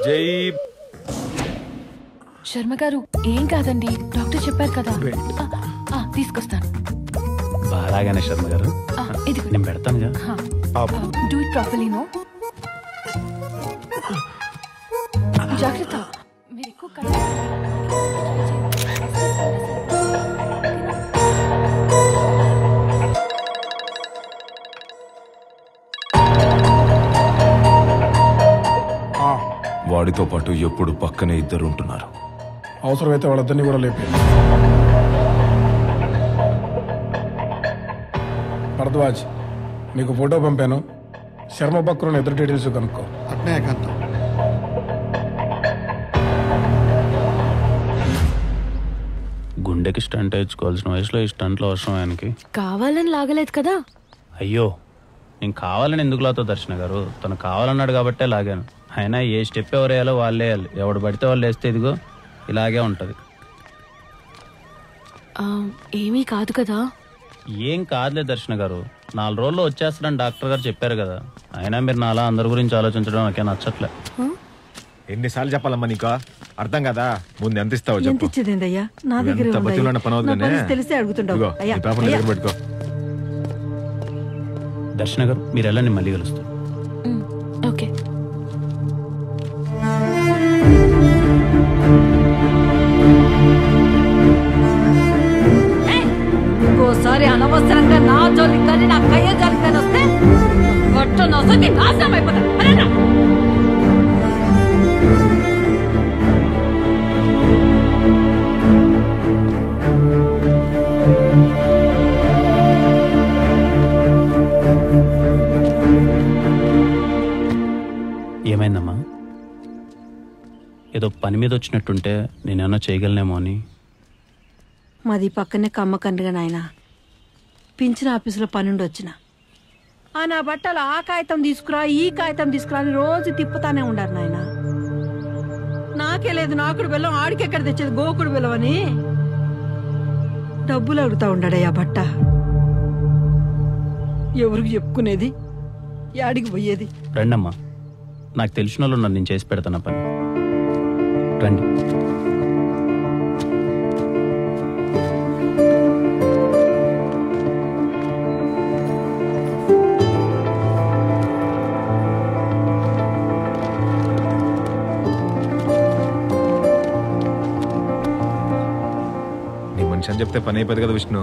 జై శర్మ గారు, ఏం కాదండి, డాక్టర్ చెప్పారు కదా. తీసుకొస్తాను. బాగానే శర్మ గారు, నేను పెడతానుగా. Do it properly. నో జాగ్రత్త. మీరు ఎక్కువ వాడితో పాటు ఎప్పుడు పక్కనే ఇద్దరు ఉంటున్నారు. అవసరమైతే వాళ్ళిద్దరిని కూడా లేపే. భరద్వాజ్, నీకు ఫోటో పంపాను. శర్మ బక్రుని ఎదురు డీటెయిల్స్ కనుక్కో. అట్నే కంత గుండెకి స్టంట్ వేయించుకోవాల్సిన వయసులో ఈ స్టంట్లో అవసరం ఆయనకి. కావాలని లాగలేదు కదా. అయ్యో, నేను కావాలని ఎందుకు లాతో దర్శన గారు, తను కావాలన్నాడు కాబట్టే లాగాను. అయినా ఏ స్టెప్ ఎవరు వేయాలో వాళ్ళే వేయాలి. ఎవడు పడితే వాళ్ళు వేస్తే ఇదిగో ఇలాగే ఉంటది. ఏమీ కాదు కదా. ఏం కాదులే దర్శన గారు, 4 రోజుల్లో వచ్చేస్తాడని డాక్టర్ గారు చెప్పారు కదా. అయినా మీరు నాలా అందరి గురించి ఆలోచించడం నాకే నచ్చట్లే. ఎన్నిసార్లు చెప్పాలమ్మా నీకు, అర్థం కదా. ముందు ఎంత ఇస్తావు ఎంత చెప్పు. ఇచ్చేదేందయ్యా, నా దగ్గర ఎంత బతిలాడిన పని అవుతుందనే. తెలిసే అడుగుతుంటావు. ఇదిగో, ఈ పేపర్ దగ్గర పెట్టుకో. దర్శన గారు, మీరు ఎలా నేను మళ్ళీ కలుస్తాను. ఓకే. ఇంకోసారి అనవసరంగా నా జోలికి కానీ నా కయ్య జోలికి కానీ వస్తే గొట్టు నొసకి నాశనం అయిపోతా. ఏమైందమ్మా? ఏదో పని మీద వచ్చినట్టుంటే నేనేమన్నా చేయగలనేమో అని. మాది పక్కనే కమ్మకండ్రిగా నాయన. పింఛన్ ఆఫీసులో పనుండి వచ్చిన. నా బట్టలు ఆ కాగితం తీసుకురా, ఈ కాగితం తీసుకురా అని రోజు తిప్పుతానే ఉండారు నాయన. నాకే లేదు నాకుడు బెల్లం, ఆడికెక్కడ తెచ్చేది గోకుడు బెల్లం అని డబ్బులు అడుగుతా ఉండాడయ్యా బట్ట. ఎవరికి చెప్పుకునేది, యాడికి పోయేది? రండమ్మా, నాకు తెలిసిన వాళ్ళు ఉన్నారు, నేను చేసి పెడతాను పని. రండి. నీ మనిషి అని చెప్తే పని అయిపోయింది కదా విష్ణు.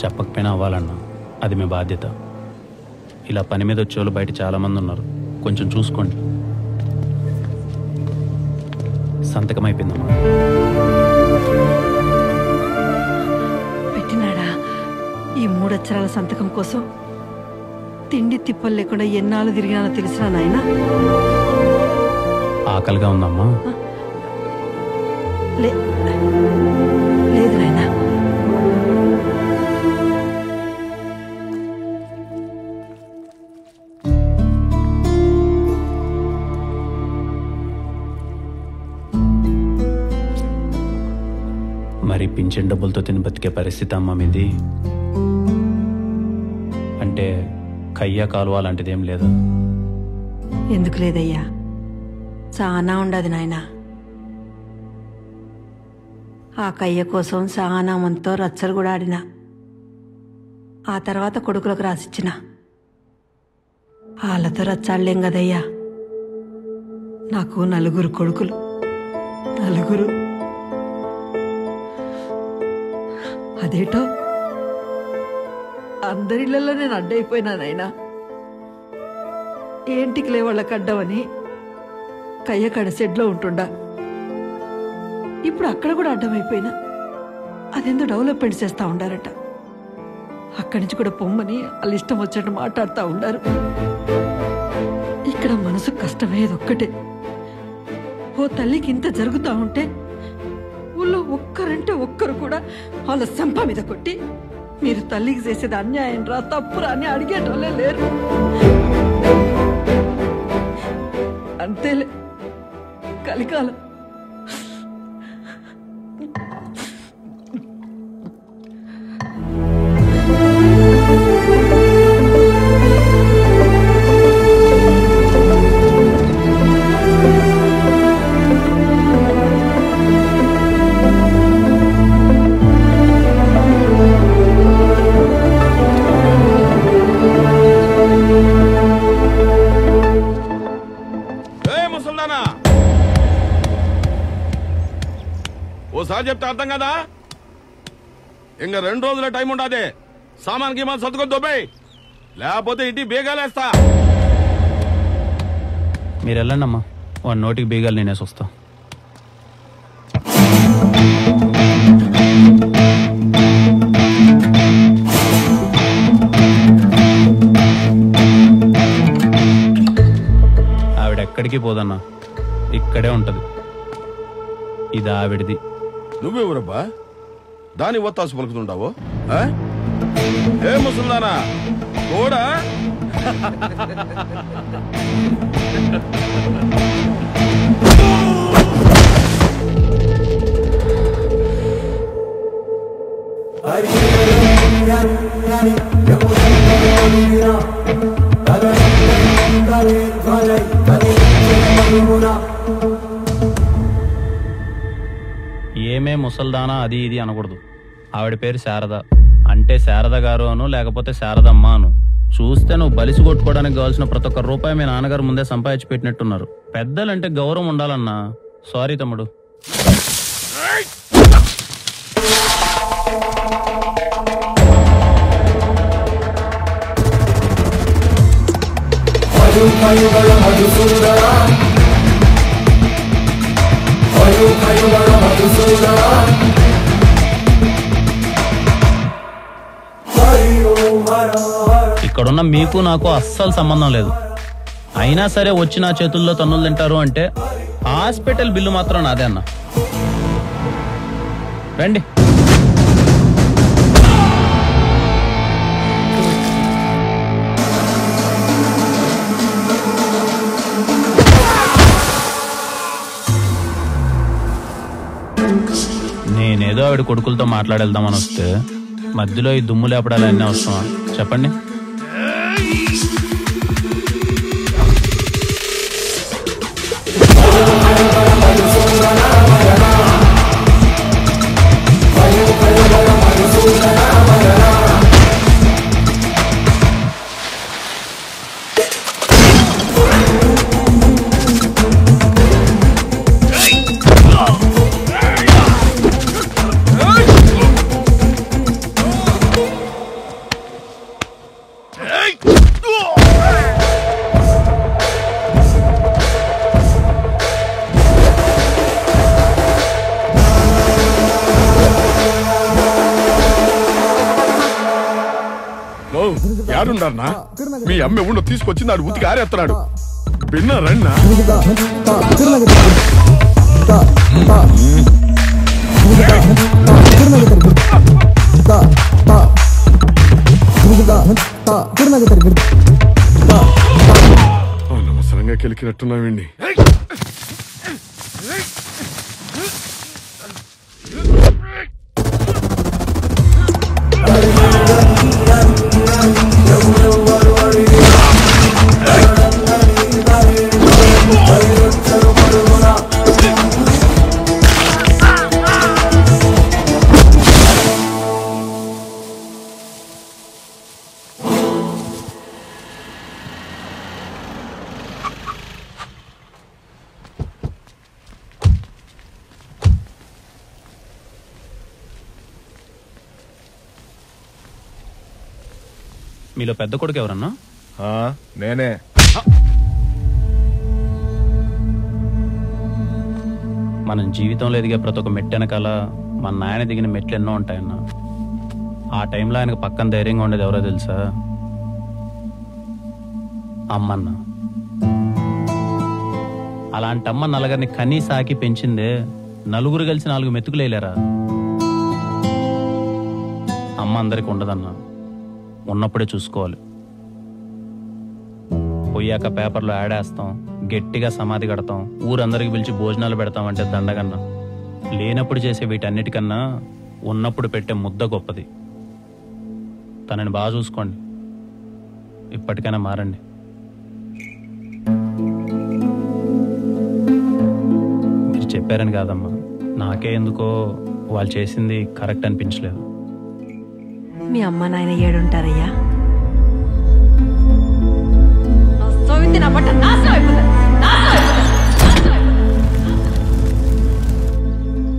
చెప్పకపోయినా అవ్వాలన్నా, అది మీ బాధ్యత. ఇలా పని మీద వచ్చేవాళ్ళు బయట చాలా మంది ఉన్నారు, కొంచెం చూసుకోండి. సంతకం అయిపోయిందమ్మా. పెట్టినాడా? ఈ 3 అక్షరాల సంతకం కోసం తిండి తిప్పలు లేకుండా ఎన్నాళ్ళు తిరిగినానో తెలిసినా నాయన. ఆకలిగా ఉందమ్మా? లేదు నాయన. మరి పింఛన్ డబ్బులతో తిని బతికే పరిస్థితి అమ్మ మీది. అంటే కయ్య కాలువ లాంటిదేం లేదా? ఎందుకు లేదయ్యా, చాలా ఉండదు నాయనా. ఆ కయ్య కోసం చాలా మందితో రచ్చలు కూడా ఆడినా. ఆ తర్వాత కొడుకులకు రాసిచ్చిన. వాళ్ళతో రచ్చాడలేం కదయ్యా. నాకు 4 కొడుకులు, 4. అదేటో అందరిళ్ళల్లో నేను అడ్డైపోయినానైనా. ఏంటికి లేవాళ్ళకి అడ్డమని కయ్యకాడ షెడ్లో ఉంటుండా. ఇప్పుడు అక్కడ కూడా అడ్డమైపోయినా. అదేందో డెవలప్మెంట్ చేస్తా ఉండారట. అక్కడి నుంచి కూడా పొమ్మని వాళ్ళు ఇష్టం వచ్చినట్టు మాట్లాడుతూ ఉండారు. ఇక్కడ మనసు కష్టమయ్యేది ఒక్కటే. ఓ తల్లికి ఇంత జరుగుతూ ఉంటే ఊళ్ళో ఒక్కరంటే ఒక్కరు కూడా వాళ్ళ సంప మీద కొట్టి మీరు తల్లికి చేసేది అన్యాయం రా, తప్పురా అని అడిగేటోళ్ళే లేరు. అంతేలే కలికాలం. ఓసారి చెప్తే అర్థం కదా. ఇంకా 2 రోజుల టైం ఉండదే. సామాన్కి మన సర్దుకొని దొబ్బాయి, లేకపోతే ఇంటి బేగాలేస్తా. మీరు వెళ్ళండి అమ్మా, వాడి నోటికి బీగాలు నేనేసి వస్తా. ఆవిడెక్కడికి పోదన్నా, ఇక్కడే ఉంటది. ఇది ఆవిడిది. నువ్వెవరబ్బా దాని ఒత్తాసు పలుకుతుంటావు? ఏ ముసల్దానా కూడా ఏమే ముసల్దానా అది ఇది అనకూడదు. ఆవిడ పేరు శారద. అంటే శారద గారు అను, లేకపోతే శారదమ్మ అను. చూస్తే నువ్వు బలిసి కొట్టుకోవడానికి కావాల్సిన ప్రతి ఒక్క రూపాయి మీ నాన్నగారు ముందే సంపాదించి పెట్టినట్టున్నారు. పెద్దలంటే గౌరవం ఉండాలన్నా. సారీ తమ్ముడు. ఇక్కడున్న మీకు నాకు అస్సలు సంబంధం లేదు. అయినా సరే వచ్చి నా చేతుల్లో తన్నులు తింటారు అంటే హాస్పిటల్ బిల్లు మాత్రం నాదే అన్న. రండి. నేనేదో ఆవిడ కొడుకులతో మాట్లాడేద్దామని వస్తే మధ్యలో ఈ దుమ్ము లేపడాలి అన్నీ అవసరమా చెప్పండి? యాడున్నారన్నా? మీ అమ్మ ఉండ తీసుకొచ్చి నాడు ఉతికి ఆరేస్తున్నాడు. విన్నారన్నా? అనవసరంగా కెలికినట్టున్నావండి. మీలో పెద్ద కొడుకు ఎవరన్నా? నేనే. మనం జీవితంలో ఎదిగే ప్రతి ఒక్క మెట్టు వెనకాల మన నాయన దిగిన మెట్లు ఎన్నో ఉంటాయన్న. ఆ టైంలో ఆయనకు పక్కన ధైర్యంగా ఉండేది ఎవరో తెలుసా? అమ్మన్న. అలాంటి అమ్మ నలుగురిని కనీ సాకి పెంచిందే. నలుగురు కలిసి 4 మెతుకులు వేయలేరా? అమ్మ అందరికి ఉండదన్నా, ఉన్నప్పుడే చూసుకోవాలి. పోయాక పేపర్లో యాడ్ వేస్తాం, గట్టిగా సమాధి కడతాం, ఊరందరికి పిలిచి భోజనాలు పెడతామంటే దండగన్నా. లేనప్పుడు చేసే వీటన్నిటికన్నా ఉన్నప్పుడు పెట్టే ముద్ద గొప్పది. తనని బాగా చూసుకోండి. ఇప్పటికైనా మారండి. మీరు చెప్పారని కాదమ్మా, నాకే ఎందుకో వాళ్ళు చేసింది కరెక్ట్ అనిపించలేదు. మీ అమ్మ నాయన ఏడుంటారయ్యా?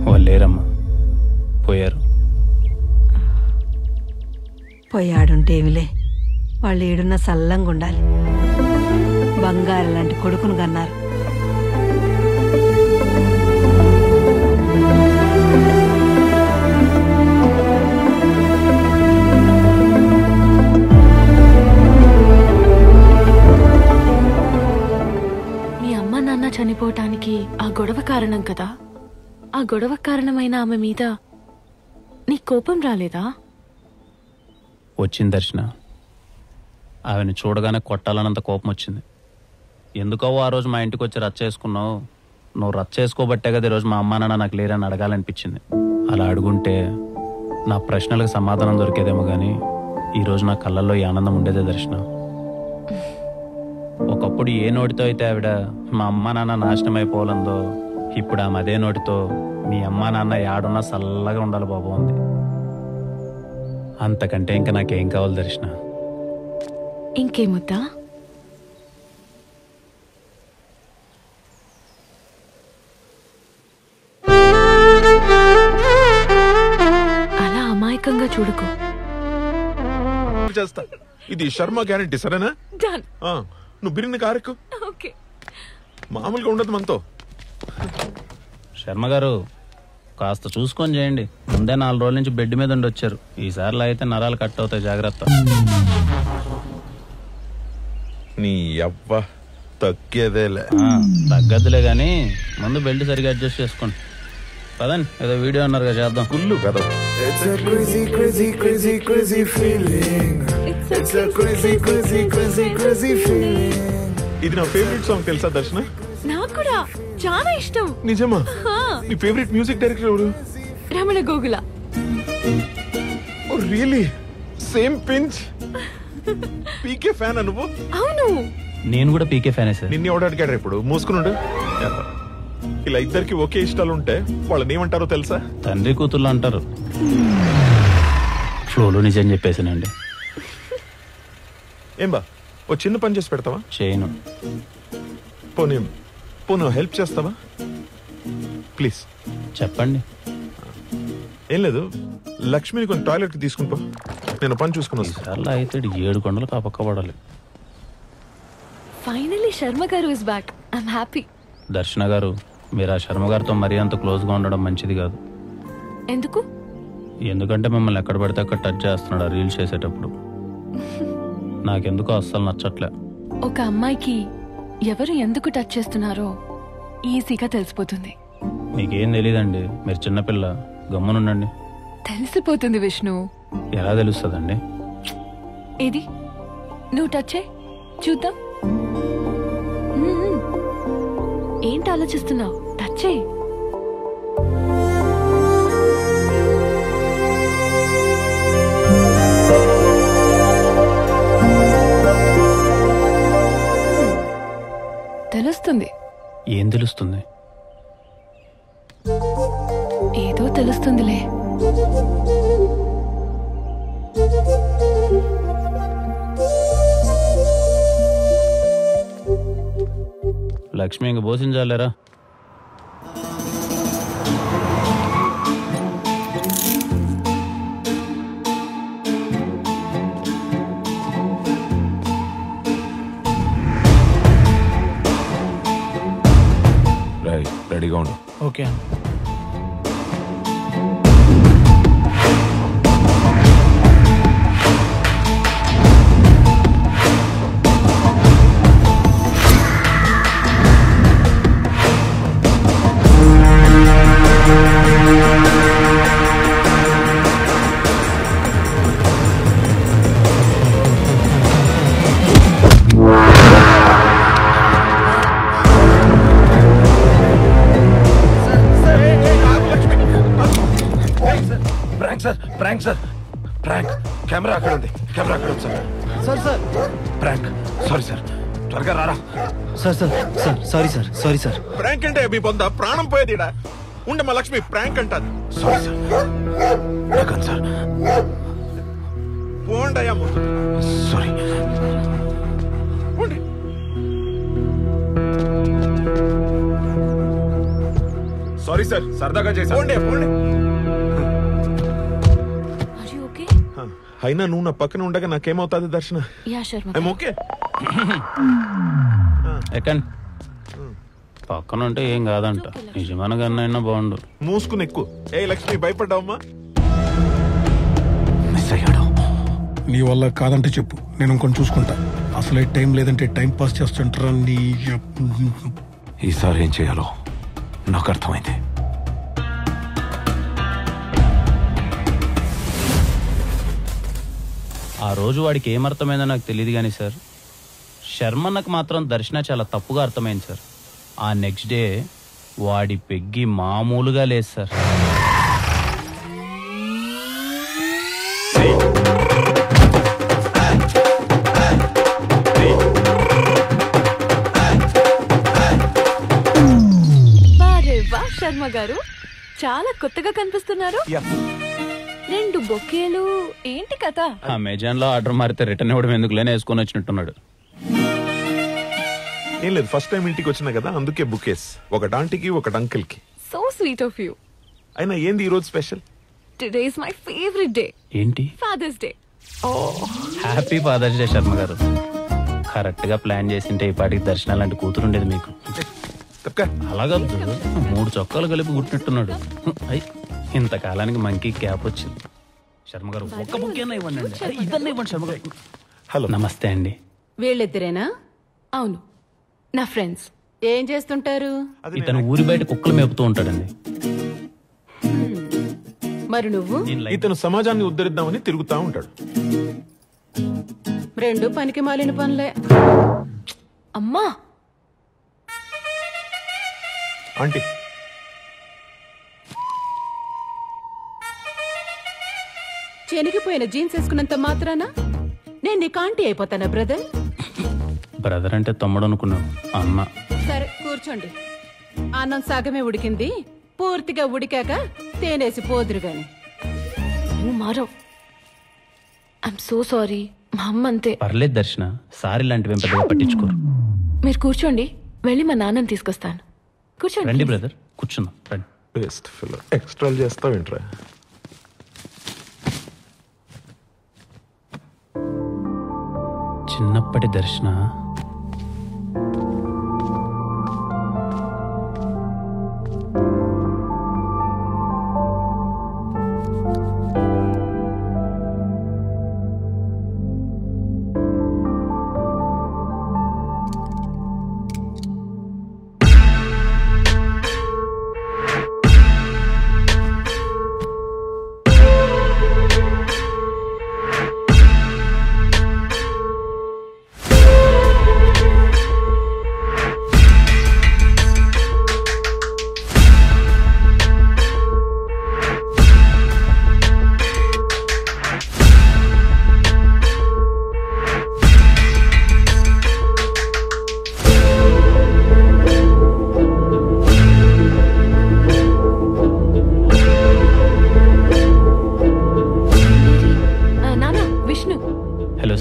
వాళ్ళు లేరమ్మా, పోయారు. పోయాడుంటే ఏమిలే, వాళ్ళు ఏడున్న సల్లంగా ఉండాలి. బంగారు లాంటి కొడుకును కన్నారు. చనిపోవటానికి ఆ గొడవ కారణం కదా. ఆ గొడవ కారణమైన ఆమె మీద నీ కోపం రాలేదా? వచ్చింది దర్శన. ఆమెను చూడగానే కొట్టాలన్నంత కోపం వచ్చింది. ఎందుకో ఆ రోజు మా ఇంటికి వచ్చి రచ్చ చేసుకున్నావు. నువ్వు రచ్చ చేసుకోబట్టే కదా ఈరోజు మా అమ్మా నాన్న నాకు లేరని అడగాలనిపించింది. అలా అడుగుంటే నా ప్రశ్నలకు సమాధానం దొరికేదేమో కానీ ఈరోజు నా కళ్ళల్లో ఈ ఆనందం ఉండేదే దర్శన. ఒకప్పుడు ఏ నోటితో అయితే ఆవిడ మా అమ్మా నాన్న నాశనం అయిపోవాలందో, ఇప్పుడు ఆమె అదే నోటితో మీ అమ్మా నాన్న యాడున్నా చల్లగా ఉండాలి బాబు అంది. అంతకంటే ఇంకా నాకేం కావాలి దర్శన? ఇంకేముద్దా? అలా అమాయకంగా చూడుకో. చేస్తా. ఇది శర్మ గ్యారెంటీ, సరేనా? డన్. నువ్వు బిరిని కారెక్కు. ఓకే. మామూలుగా ఉండదు మనతో. శర్మ గారు కాస్త చూసుకొని చేయండి. ముందే 4 రోజుల నుంచి బెడ్ మీద ఉండి వచ్చారు. ఈసారిలో అయితే నరాలు కట్ అవుతాయి, జాగ్రత్త. నీ అవ్వ తగ్గేదేలే. తగ్గదులే గాని ముందు బెల్ట్ సరిగా అడ్జస్ట్ చేసుకోండి. పదండి, ఏదో వీడియో అన్నారుగా చేద్దాం. గుళ్ళు కదా. It's a crazy, crazy, crazy, crazy feeling. It's a crazy, crazy, crazy, crazy feeling. ఇది నా ఫేవరెట్ సాంగ్, తెలుసా దర్శన? నాకు కూడా చాలా ఇష్టం. నిజమా? నీ ఫేవరెట్ మ్యూజిక్ డైరెక్టర్ ఎవరు? Ramana Gogula. Oh really? Same pinch. PK fan నువ్వు? అవును, నేను కూడా పీకే ఫ్యానే సార్. నిన్ను ఎవడు అడిగాడు? ఇప్పుడు మూసుకున్నాడు. ఇలా ఇద్దరికి ఒకే ఇష్టాలు ఉంటే వాళ్ళని ఏమంటారో తెలుసా? తండ్రి కూతుర్లు అంటారు. ఫ్లోలో నిజం చెప్పేసానండి. ఏం బా, ఓ చిన్న పని చేసి పెడతావా? చేయను. పోనీ హెల్ప్ చేస్తావా ప్లీజ్? చెప్పండి. ఏం లేదు, లక్ష్మిని కొంచెం టాయిలెట్ కి తీసుకుని పో. నేను పని చూసుకుని వస్తాను. అయితే 7 కొండలు ఆ పక్క పడాలి. ఫైనల్లీ శర్మ గారు ఇస్ బ్యాక్. I'm happy. దర్శన గారు, మీరు ఆ శర్మ గారితో మరీ అంత క్లోజ్గా ఉండడం మంచిది కాదు. ఎందుకు? ఎందుకంటే మిమ్మల్ని ఎక్కడ పడితే అక్కడ టచ్ చేస్తున్నాడు ఆ రీల్స్ చేసేటప్పుడు. నాకెందుకో అస్సలు నచ్చట్లే. ఒక అమ్మాయికి ఎవరు ఎందుకు టచ్ చేస్తున్నారో ఈజీగా తెలిసిపోతుంది. మీకేం తెలీదండి, మీరు చిన్నపిల్ల. గమ్మునుండండి. తెలిసిపోతుంది విష్ణు. ఎలా తెలుస్తుందండి? ఏది నువ్వు టచ్ చేయి చూద్దాం. ఏంటి ఆలోచిస్తున్నావు? టచ్ చేయి. తెలుస్తుంది. ఏం తెలుస్తుంది? ఏదో తెలుస్తుందిలే. లక్ష్మి ఇంక పోషించాలేరా? Okay prank sir prank camera అక్కడ ఉంది సార్ ప్రాంక్ సారీ సార్ త్వరగా రారా సారీ ప్రాంక్ అంటే మీ పొంద ప్రాణం పోయేదిడా ఉండమ్మా లక్ష్మి ప్రాంక్ అంటాది సారీ సార్ పోండయ్యా సారీ సారీ సార్ సరదాగా చేసా పోండి అయినా నువ్వు నా పక్కన ఉండగా నాకేమవుతుంది దర్శన ఓకే ఎక్కండి పక్కన ఉంటే ఏం కాదంట నిజమైన కన్నా బాగుండు మూసుకుని ఎక్కువ ఏ లక్ష్మి భయపడ్డావమ్మా నీ వల్ల కాదంటే చెప్పు నేను ఇంకొని చూసుకుంటా అసలే టైం లేదంటే టైం పాస్ చేస్తుంటారా నీ ఈసారి ఏం చేయాలో నాకు అర్థమైంది ఆ రోజు వాడికి ఏమర్థమైందో నాకు తెలియదు కానీ సార్ శర్మన్నకు మాత్రం దర్శన చాలా తప్పుగా అర్థమైంది సార్ ఆ నెక్స్ట్ డే వాడి పెగ్గి మామూలుగా లేదు సార్ శర్మ గారు చాలా కొత్తగా కనిపిస్తున్నారు 2 బొకేలు ఏంటి కథ అమెజాన్ లో ఆర్డర్ మారితే రిటర్న్ ఇవ్వడం ఎందుకులేనే వేసుకొని వచ్చినట్టున్నాడు ఏం లేదు ఫస్ట్ టైం ఇంటికి వచ్చినా కదా అందుకే బుకేస్ ఒకటి ఆంటీకి ఒకటి అంకిల్ కి సో స్వీట్ ఆఫ్ యూ అయినా ఏంది ఈ రోజు special today is my favourite day ఏంటి father's day happy father's day Sharma గారు కరెక్ట్ గా ప్లాన్ చేసింటే ఈ పాటికి దర్శనాలు లాంటి కూతురు ఉండేది మీకు అలాగద్దు 3 చొక్కాలు కలిపి గుట్టినట్టున్నాడు ఇంతకాలానికి మంకీ క్యాప్ వచ్చింది శర్మ గారు ఒక్క బుక్కేనా ఇవ్వండి ఇద్దరు ఇవ్వండి శర్మ గారు హలో నమస్తే అండి వీళ్ళిద్దరేనా అవును నా ఫ్రెండ్స్ ఏం చేస్తుంటారు ఇతను ఊరి బయట కుక్కలు మేపుతూ ఉంటాడండి మరి నువ్వు ఇతను సమాజాన్ని ఉద్ధరిద్దామని తిరుగుతా ఉంటాడు 2 పనికి మాలిన పనులే అమ్మా ఆంటీ చెనిగిపోయిన జీన్స్ వేసుకున్నంత మాత్రాన నేను నీకు ఆంటీ అయిపోతానా బ్రదర్ బ్రదర్ అంటే తమ్ముడు అనుకున్నావు అమ్మ సరే కూర్చోండి అన్నం సగమే ఉడికింది పూర్తిగా ఉడికాక తేనేసి పోదురు గాని నువ్వు మారవ్ ఐఎమ్ సో సారీ మా అమ్మ అంతే పర్లేదు దర్శన సారీ లాంటివి పెద్దగా పట్టించుకోరు మీరు కూర్చోండి వెళ్ళి మా నాన్నని తీసుకొస్తాను కూర్చోండి రండి బ్రదర్ కూర్చుందాం రండి బెస్ట్ ఫిల్ ఎక్స్ట్రా చేస్తావేంట్రా చిన్నప్పటి దర్శన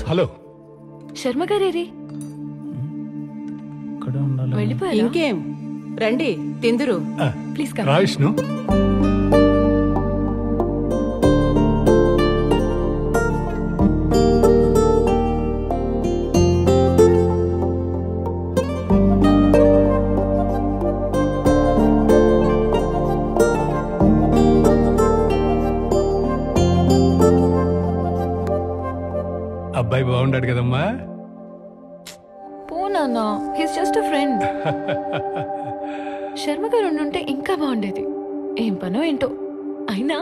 హలో శర్మ గారేరి వెళ్ళిపోయారా ఇంకేం రండి తిందురు ప్లీజ్ రా విష్ణు అబ్బాయి బాగుండాడు కదమ్మా. పో నాన్న, his just a friend. Sharma గారు ఉండుంటే ఇంకా బాగుండేది. ఏం పనో ఏంటో. అయినా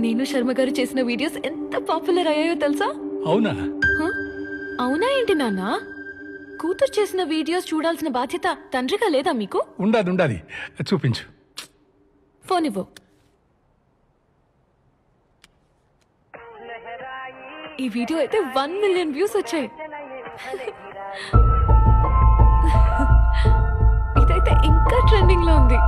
నేను శర్మ గారు చేసిన వీడియోస్ ఎంత పాపులర్ అయ్యాయో తెలుసా? అవునా? అవునా ఏంటి నాన్న? కూతురు చేసిన వీడియోస్ చూడాల్సిన బాధ్యత తండ్రిగా లేదా మీకు? ఉండాది చూపించు. ఫోన్ ఇవ్వు. ఈ వీడియో అయితే 1 మిలియన్ వ్యూస్ వచ్చాయి. ఇదైతే ఇంకా ట్రెండింగ్ లో ఉంది.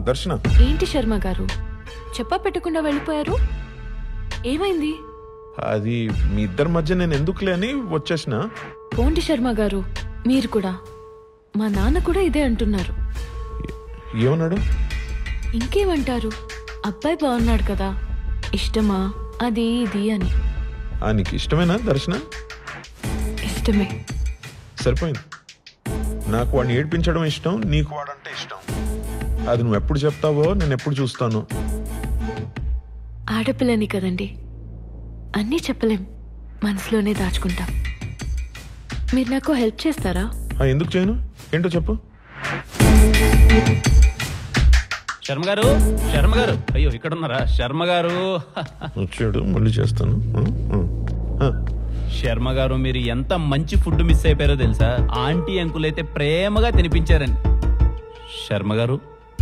దర్శన, ఏంటి శర్మ గారు చెప్పా పెట్టకుండా వెళ్ళిపోయారు? ఏమైంది? అది మీ ఇద్దరి మధ్య నేను ఎందుకులే అని వచ్చేసిన. పోండి శర్మ గారు, మీరు కూడా. మా నాన్న కూడా ఇదే అంటున్నారు. ఏమన్నాడు? ఇంకేమంటారు, అబ్బాయి బాగున్నాడు కదా, ఇష్టమా అది ఇది అని. నీకు ఇష్టమేనా దర్శన? ఇష్టమే. సరిపోయింది. నాకు వాడిని ఏడ్పించడం ఇష్టం, నీకు వాడంటే ఇష్టం. అది నువ్వు ఎప్పుడు చెప్తావో నేను ఎప్పుడు చూస్తాను. ఆడపిల్లని కదండి, అన్నీ చెప్పలేం, మనసులోనే దాచుకుంటాం. మీరు నాకు హెల్ప్ చేస్తారా? ఎందుకు చేయను? ఏంటో చెప్పు. శర్మ గారు, శర్మ గారు, అయ్యో ఇక్కడ ఉన్నారా? శర్మ గారు వచ్చాడు, మళ్ళీ చేస్తాను. శర్మ గారు, మీరు ఎంత మంచి ఫుడ్ మిస్ అయిపోయారో తెలుసా? ఆంటీ అంకుల్ అయితే ప్రేమగా తినిపించారండి. శర్మ గారు,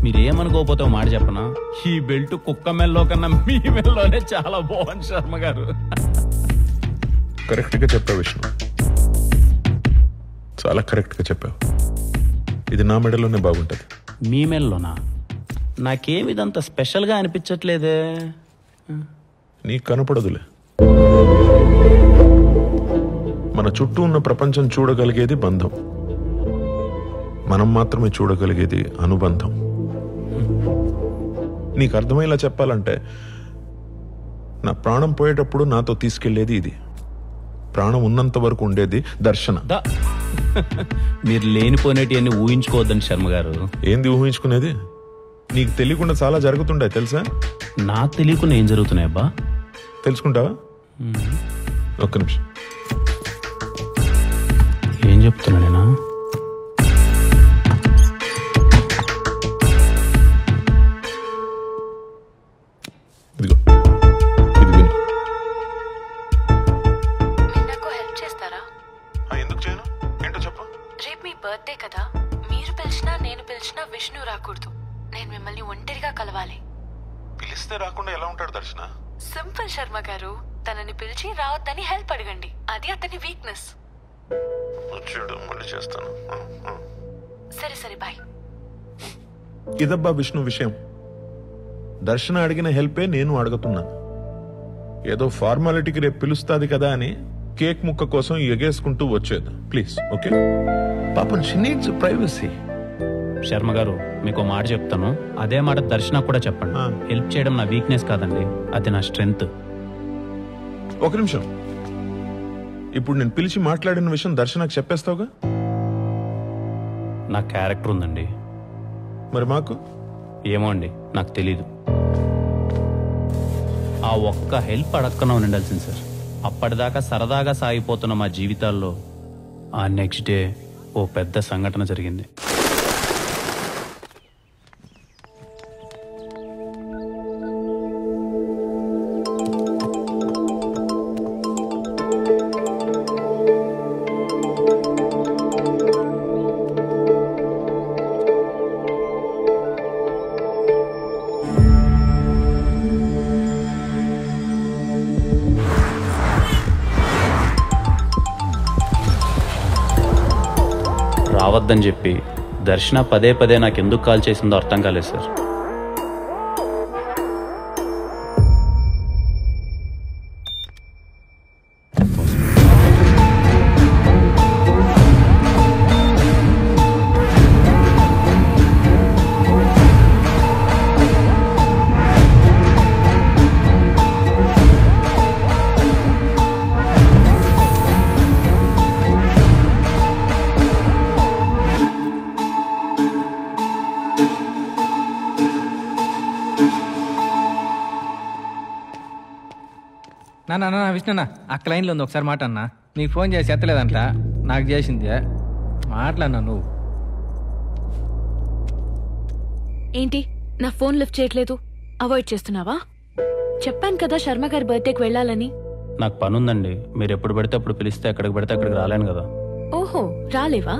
మీరేమనుకోకపోతే మాట చెప్పనా? ఈ బెల్ట్ కుక్క మెల్లో కన్నా మీ మెల్లోనే చాలా బాగుంది శర్మ గారు. కరెక్ట్ గా చెప్పావు విష్ణు, చాలా కరెక్ట్ గా చెప్పావు. ఇది నా మెడలోనే బాగుంటది. మీ మెల్లోనా? నాకేమిదంత స్పెషల్ గా అనిపించట్లేదే. నీకు కనపడదులే. మన చుట్టూ ఉన్న ప్రపంచం చూడగలిగేది బంధం, మనం మాత్రమే చూడగలిగేది అనుబంధం. నీకు అర్థమయ్యేలా చెప్పాలంటే, నా ప్రాణం పోయేటప్పుడు నాతో తీసుకెళ్లేది ఇది, ప్రాణం ఉన్నంత వరకు ఉండేది దర్శన. మీరు లేనిపోయినటి అన్ని ఊహించుకోవద్దండి శర్మ గారు. ఏంది ఊహించుకునేది? నీకు తెలియకుండా చాలా జరుగుతుండే తెలుసా? నాకు తెలియకుండా ఏం జరుగుతున్నాయి అబ్బా? తెలుసుకుంటావా? ఒక్క నిమిషం. ఏం చెప్తున్నా నేనా? ఇదిగో, ఇది విను. నాకు హెల్ప్ చేస్తారా? ఎందుకు చేయను? ఏంటో చెప్పు. రేపు మీ బర్త్డే కదా, మీరు పిలిచినా నేను పిలిచినా విష్ణు రాకూడదు. నేను మిమ్మల్ని ఒంటరిగా కలవాలి. పిలిస్తే రాకుండా ఎలా ఉంటాడు దర్శన? సింపుల్ శర్మ గారు, తనని పిలిచి రావద్దని హెల్ప్ అడగండి, అది అతని వీక్నెస్. వచ్చాడు, మళ్ళీ చేస్తాను. సరే సరే, బాయ్. ఇదబ్బా విష్ణు విషయం. దర్శన అడిగిన హెల్పే నేను అడుగుతున్నాను. ఏదో ఫార్మాలిటీకి రేపు పిలుస్తాది కదా అని కేక్ ముక్క కోసం ఎగేసుకుంటూ వచ్చేది. Please, okay? పాపం షీ నీడ్స్ ప్రైవసీ. శర్మ గారు, మీకు మాట చెప్తాను, అదే మాట దర్శన కూడా చెప్పండి. హెల్ప్ చేయడం నా వీక్నెస్ కాదండి, అది నా స్ట్రెంగ్త్. ఒక నిమిషం. ఇప్పుడు నేను పిలిచి మాట్లాడిన విషయం దర్శనకు చెప్పేస్తావుగా? నా క్యారెక్టర్ ఉందండి. మరి మాకు ఏమో అండి, నాకు తెలీదు. ఆ ఒక్క హెల్ప్ అడక్కన ఉండాల్సింది సార్. అప్పటిదాకా సరదాగా సాగిపోతున్న మా జీవితాల్లో ఆ నెక్స్ట్ డే ఓ పెద్ద సంఘటన జరిగింది. రావద్దని చెప్పి దర్శన పదే పదే నాకు ఎందుకు కాల్ చేసిందో అర్థం కాలేదు సార్. నా విష్ణున్నా అక్క లైన్లో ఉంది, ఒకసారి మాట అన్నా. నీకు ఫోన్ చేసి ఎత్తలేదంట, నాకు చేసింది. మాట్లాడినా నువ్వు. ఏంటి నా ఫోన్ లిఫ్ట్ చేయట్లేదు? అవాయిడ్ చేస్తున్నావా? చెప్పాను కదా శర్మ గారి బర్త్డేకి వెళ్ళాలని. నాకు పని ఉందండి. మీరు ఎప్పుడు పడితే అప్పుడు పిలిస్తే ఎక్కడికి పడితే అక్కడికి రాలేను కదా. ఓహో, రాలేవా?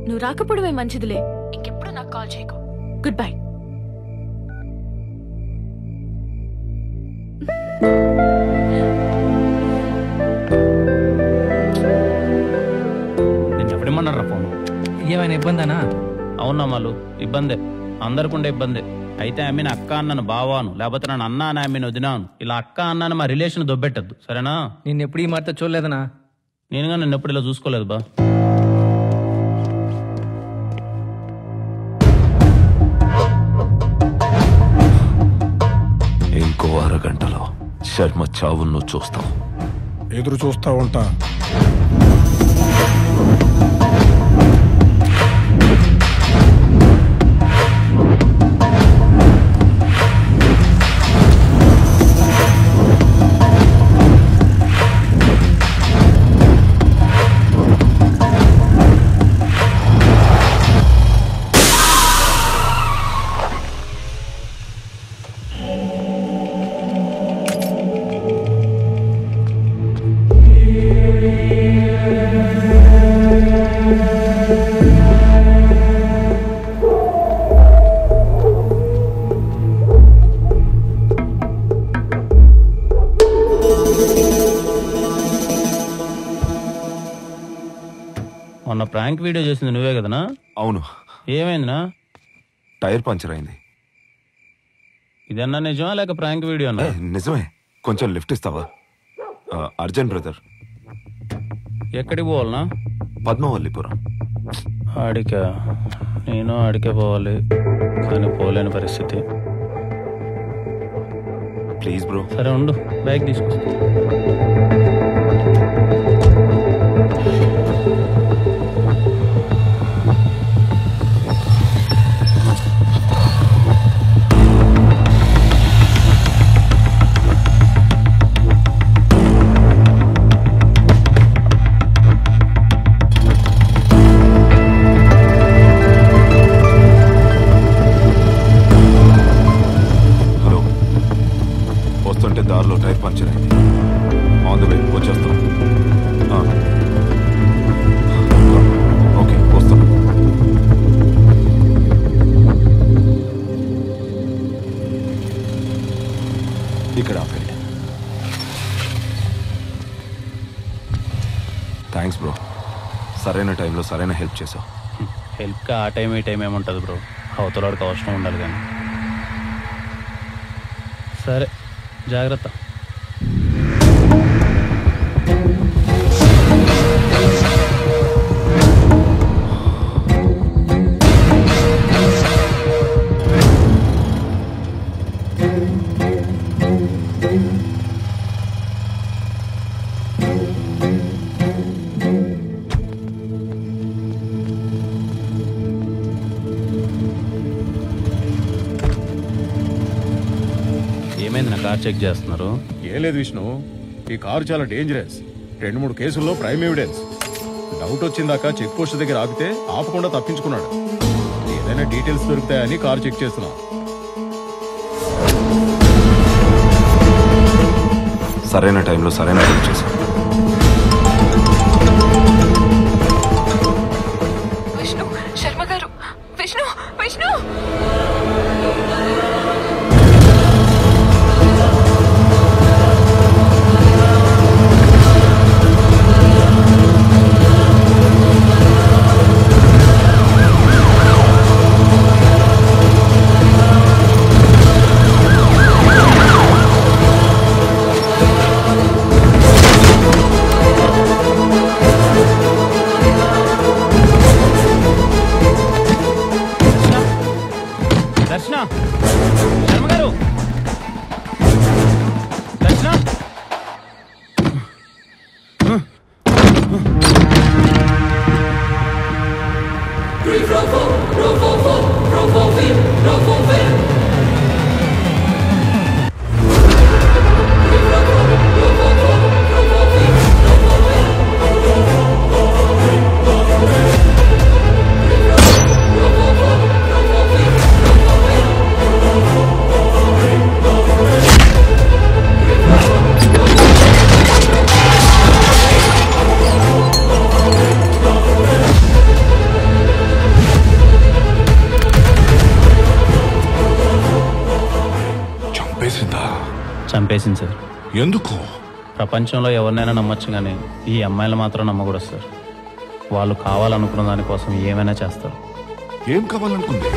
నువ్వు రాకపోవడమే మంచిదిలే. ఇంకెప్పుడు నాకు కాల్ చేయకు. Good bye. నేను ఎవడేమన్నారా ఫోన్? ఏమైనా ఇబ్బందనా? అవునా మాలు, ఇబ్బందే. అందరికుండే ఇబ్బందే. అయితే ఆమె అక్క అన్నాను బావాను, లేకపోతే నన్ను అన్న అని ఆమెను వదినాను. ఇలా అక్క అన్నాను మా రిలేషన్ దొబ్బెట్టద్దు, సరేనా? నేను ఎప్పుడు ఈ మాట చూడలేదనా? నేనుగా నన్ను ఎప్పుడు ఇలా చూసుకోలేదు బా. ఇంకో అరగంటలో శర్మ చావును చూస్తాం. ఎదురు చూస్తా ఉంటా. మొన్న ప్రాంక్ వీడియో చేసింది నువ్వే కదనా? అవును. ఏమైందినా? టైర్ పంచర్ అయింది. ఇదన్నా నిజమా లేక ప్రాంక్ వీడియో అన్నా? నిజమే. కొంచెం లిఫ్ట్ ఇస్తావా? అర్జున్ బ్రదర్. ఎక్కడికి పోవాలనా? పద్మవల్లిపురం. ఆడికా? నేను ఆడికే పోవాలి, కానీ పోలేని పరిస్థితి. Please bro. సరే ఉండు, బ్యాగ్ తీసుకొస్తా. దారిలో టైర్ పంచర్ అయింది. ఆన్ ద వే వచ్చేస్తాం. ఓకే, వస్తాం. ఇక్కడ ఆపండి. Thanks bro. సరైన టైంలో సరైన హెల్ప్ చేసావు. హెల్ప్గా ఆ టైం ఈ టైం ఏముంటుంది బ్రో, అవతలవాడికి అవసరం ఉండాలి కానీ. సరే జాగ్రత్త. ఏమైంది? నా కార్ చెక్ చేస్తున్నారు? ఏం లేదు విష్ణు, ఈ కారు చాలా డేంజరస్. 2-3 కేసుల్లో ప్రైమ్ ఎవిడెన్స్. డౌట్ వచ్చిందాకా చెక్ పోస్ట్ దగ్గర ఆపితే ఆపకుండా తప్పించుకున్నాడు. ఏదైనా డీటెయిల్స్ దొరుకుతాయని కారు చెక్ చేస్తున్నా. సరైన టైంలో సరైన హెల్ప్ చేసావు. విష్ణు, శర్మ గారు, విష్ణు, విష్ణు. శర్మ గారు, దర్శన. చంపేసింది సార్. ఎందుకు? ప్రపంచంలో ఎవరినైనా నమ్మొచ్చు కానీ ఈ అమ్మాయిలు మాత్రం నమ్మకూడదు సార్. వాళ్ళు కావాలనుకున్న దానికోసం ఏమైనా చేస్తారు. ఏం కావాలనుకుంది?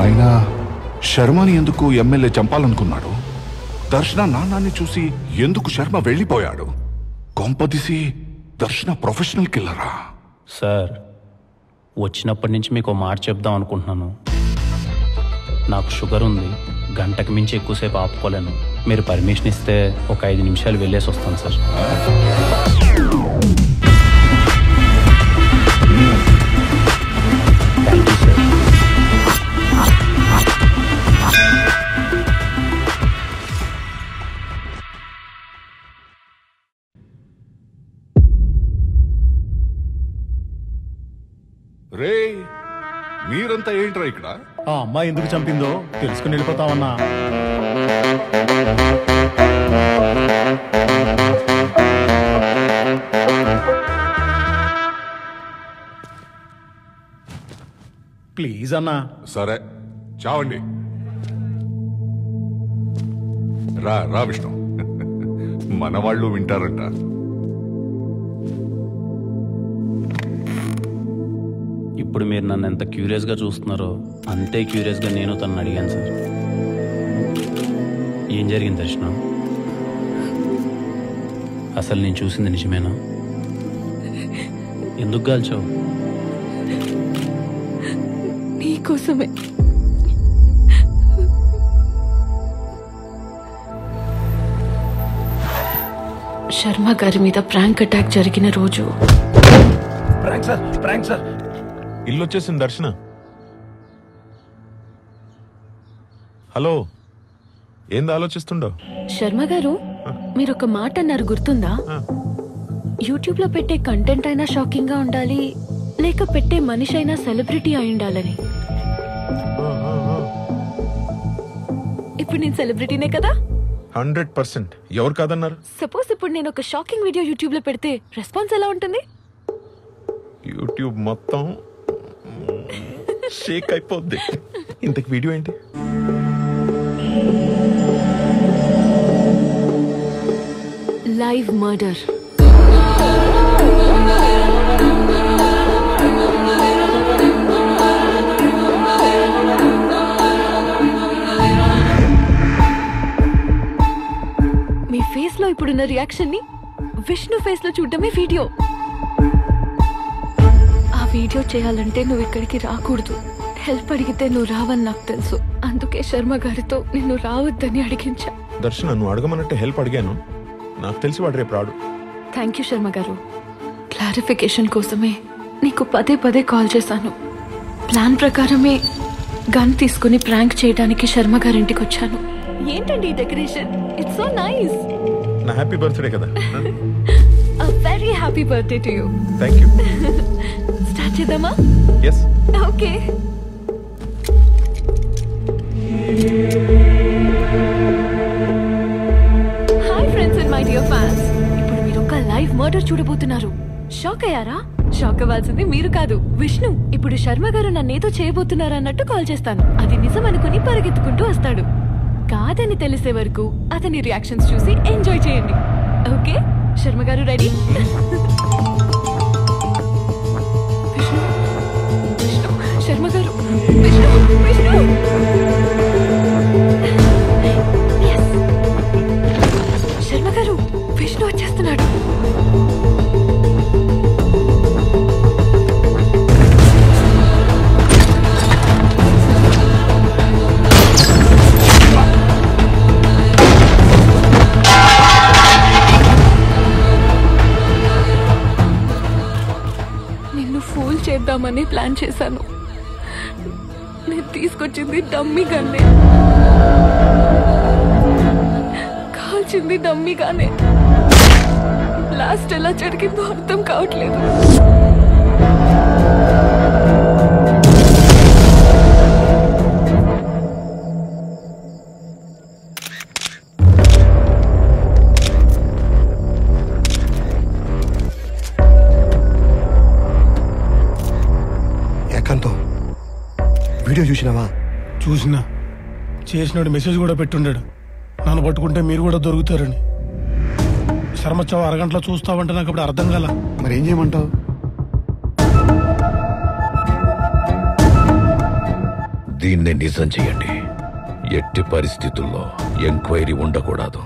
అయినా శర్మని ఎందుకు ఎమ్మెల్యే చంపాలనుకున్నాడు? దర్శన నాన్నాన్ని చూసి ఎందుకు శర్మ వెళ్ళిపోయాడు? కొంపదీసి దర్శన ప్రొఫెషనల్ కిల్లరా? సార్, వచ్చినప్పటి నుంచి మీకు మాట చెప్దాం అనుకుంటున్నాను. నాకు షుగర్ ఉంది, గంటకు మించి ఎక్కువసేపు ఆపుకోలేను. మీరు పర్మిషన్ ఇస్తే ఒక 5 నిమిషాలు వెళ్ళేసి వస్తాను సార్. Thank you sir. రే, మీరంతా ఏంట్రా ఇక్కడ? ఆ అమ్మాయి ఎందుకు చంపిందో తెలుసుకుని వెళ్ళిపోతామన్నా. ప్లీజ్ అన్నా. సరే, చావండి. రా రా విష్ణు, మన వాళ్ళు వింటారంట. ఇప్పుడు మీరు నన్ను ఎంత క్యూరియస్గా చూస్తున్నారో అంతే క్యూరియస్గా నేను తనను అడిగాను సార్. ఏం జరిగింది దర్శన? అసలు నేను చూసింది నిజమేనా? ఎందుకు కాల్చావు? నీకోసమే. శర్మ గారి మీద ప్రాంక్ అటాక్ జరిగిన రోజు. Prank sir, prank sir. ఇల్లు వచ్చేసింది దర్శన. హలో, ఏంది ఆలోచిస్తుండో? శర్మ గారు, మీరు ఒక మాట అన్నారు గుర్తుందా? యూట్యూబ్ లో పెట్టే కంటెంట్ అయినా షాకింగ్ గా ఉండాలి, లేక పెట్టే మనిషి అయినా సెలబ్రిటీ అయి ఉండాలని. ఇప్పుడు నేను సెలబ్రిటీనే కదా? 100%. ఎవరు కాదన్నారు? సపోజ్ ఇప్పుడు నేను ఒక షాకింగ్ వీడియో యూట్యూబ్ లో పెడితే రెస్పాన్స్ ఎలా ఉంటుంది? యూట్యూబ్ మొత్తం షేక్ అయిపోద్ది. ఇంతకు వీడియో ఏంటి? Live murder. మీ ఫేస్ లో ఇప్పుడున్న రియాక్షన్ ని విష్ణు ఫేస్ లో చూడడమే వీడియో. ఆ వీడియో చేయాలంటే నువ్వు ఇక్కడికి రాకూడదు. హెల్ప్ అడిగితే నువ్వు రావని నాకు తెలుసు. అందుకే శర్మ గారితో నిన్ను రావద్దని అడిగించా. దర్శన, నువ్వు అడగమన్నట్టు హెల్ప్ అడిగాను. నాకు తెలిసి వాడు రేపు రాడు. థ్యాంక్ యూ శర్మ గారు. క్లారిఫికేషన్ కోసమే నీకు పదే పదే కాల్ చేశాను. ప్లాన్ ప్రకారమే గన్ తీసుకుని ప్రాంక్ చేయడానికి శర్మ గారింటికి వచ్చాను. ఏంటండి ఈ డెకరేషన్? It's so nice. నా హ్యాపీ బర్త్డే కదా. A very happy birthday to you. Thank you. Start చేద్దామా? Yes. Okay. Hi friends and my dear fans. ఇప్పుడు మీరు ఒక లైవ్ మర్డర్ చూడబోతున్నారు. షాక్ అయ్యారా? షాక్ అవ్వాల్సింది మీరు కాదు, విష్ణు. ఇప్పుడు శర్మ గారు నన్నేదో చేయబోతున్నారు అన్నట్టు కాల్ చేస్తాను. అది నిజం అనుకుని పరిగెత్తుకుంటూ వస్తాడు. కాదని తెలిసే వరకు అతని రియాక్షన్స్ చూసి ఎంజాయ్ చేయండి. ఓకే? శర్మ గారు రెడీ? విష్ణు, విష్ణు, శర్మ గారు, విష్ణు, విష్ణు. Yes. శర్మ గారు, విష్ణు వచ్చేస్తున్నాడు. ఫూల్ చేద్దామని ప్లాన్ చేశాను. నేను తీసుకొచ్చింది డమ్మీ గన్నే. వచ్చింది డమ్మీగానే. లాస్ట్ ఎలా జరిగిందో అర్థం కావట్లేదు. ఏకాంతం వీడియో చూసినావా? చూసినా. చేసినాడు మెసేజ్ కూడా పెట్టుండాడు, నన్ను పట్టుకుంటే మీరు కూడా దొరుకుతారని. శర్మచ్చావు అరగంటలో చూస్తావంటే నాకు ఇప్పుడు అర్థం కాల. మరి ఏం చేయమంటావు? దీన్ని నిజం చేయండి. ఎట్టి పరిస్థితుల్లో ఎంక్వైరీ ఉండకూడదు.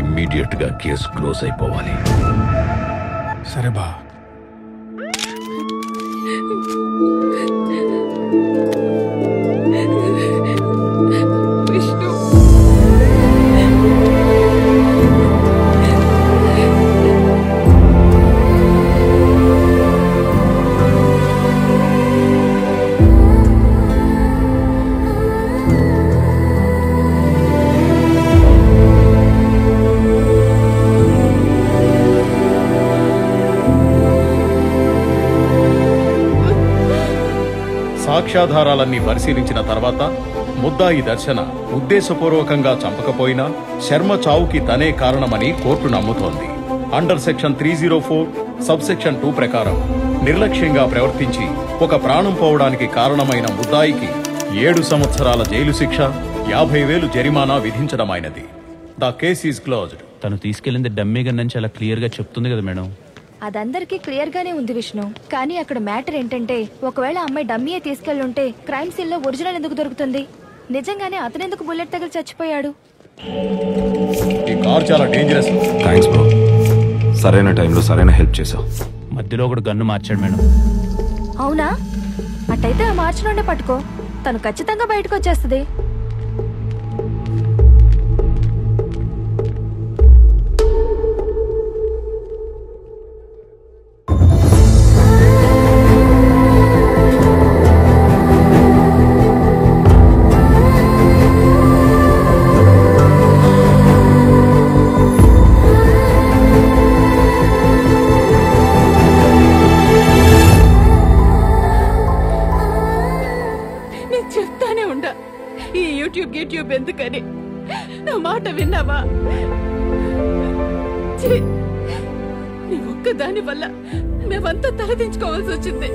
ఇమ్మీడియట్ గా కేసు క్లోజ్ అయిపోవాలి. సరే బా. విష్ణు సాక్ష్యాధారాలన్నీ పరిశీలించిన తర్వాత ముద్దాయి దర్శన ఉద్దేశపూర్వకంగా చంపకపోయినా శర్మ చావుకి తనే కారణమని కోర్టు నమ్ముతోంది. అండర్ సెక్షన్ 304 సబ్ సెక్షన్ 2 ప్రకారం నిర్లక్ష్యంగా ప్రవర్తించి ఒక ప్రాణం పోవడానికి కారణమైన ముద్దాయికి 7 సంవత్సరాల జైలు శిక్ష, 50,000 జరిమానా విధించడమైనది. The case is closed. తను తీసుకెళ్లింది డమ్మీగా నుంచి చాలా క్లియర్ గా చెప్తుంది కదా మేడం. అదందరికీ క్లియర్ గానే ఉంది విష్ణు. కానీ అక్కడ మ్యాటర్ ఏంటంటే, ఒకవేళ అమ్మాయి డమ్మీయే తీసుకెళ్ళుంటే క్రైమ్ సీన్ లో ఒరిజినల్ ఎందుకు దొరుకుతుంది? నిజంగానే అతనెందుకు బుల్లెట్ తగిలి చచ్చిపోయాడు? ఈ కార్ చాలా డేంజరస్. థ్యాంక్స్ బ్రో, సరైన టైంలో సరైన హెల్ప్ చేశావు. మధ్యలో ఒకడు గన్ను మార్చాడు మేడం. అవునా? అట్టయితే ఆ మార్చి నుండే పట్టుకో, తను ఖచ్చితంగా బయటకు వచ్చేస్తుంది. యూట్యూబ్ ఎందుకని? నా మాట విన్నావా? నీ ఒక్కదాని వల్ల మేమంతా తలదించుకోవాల్సి వచ్చింది.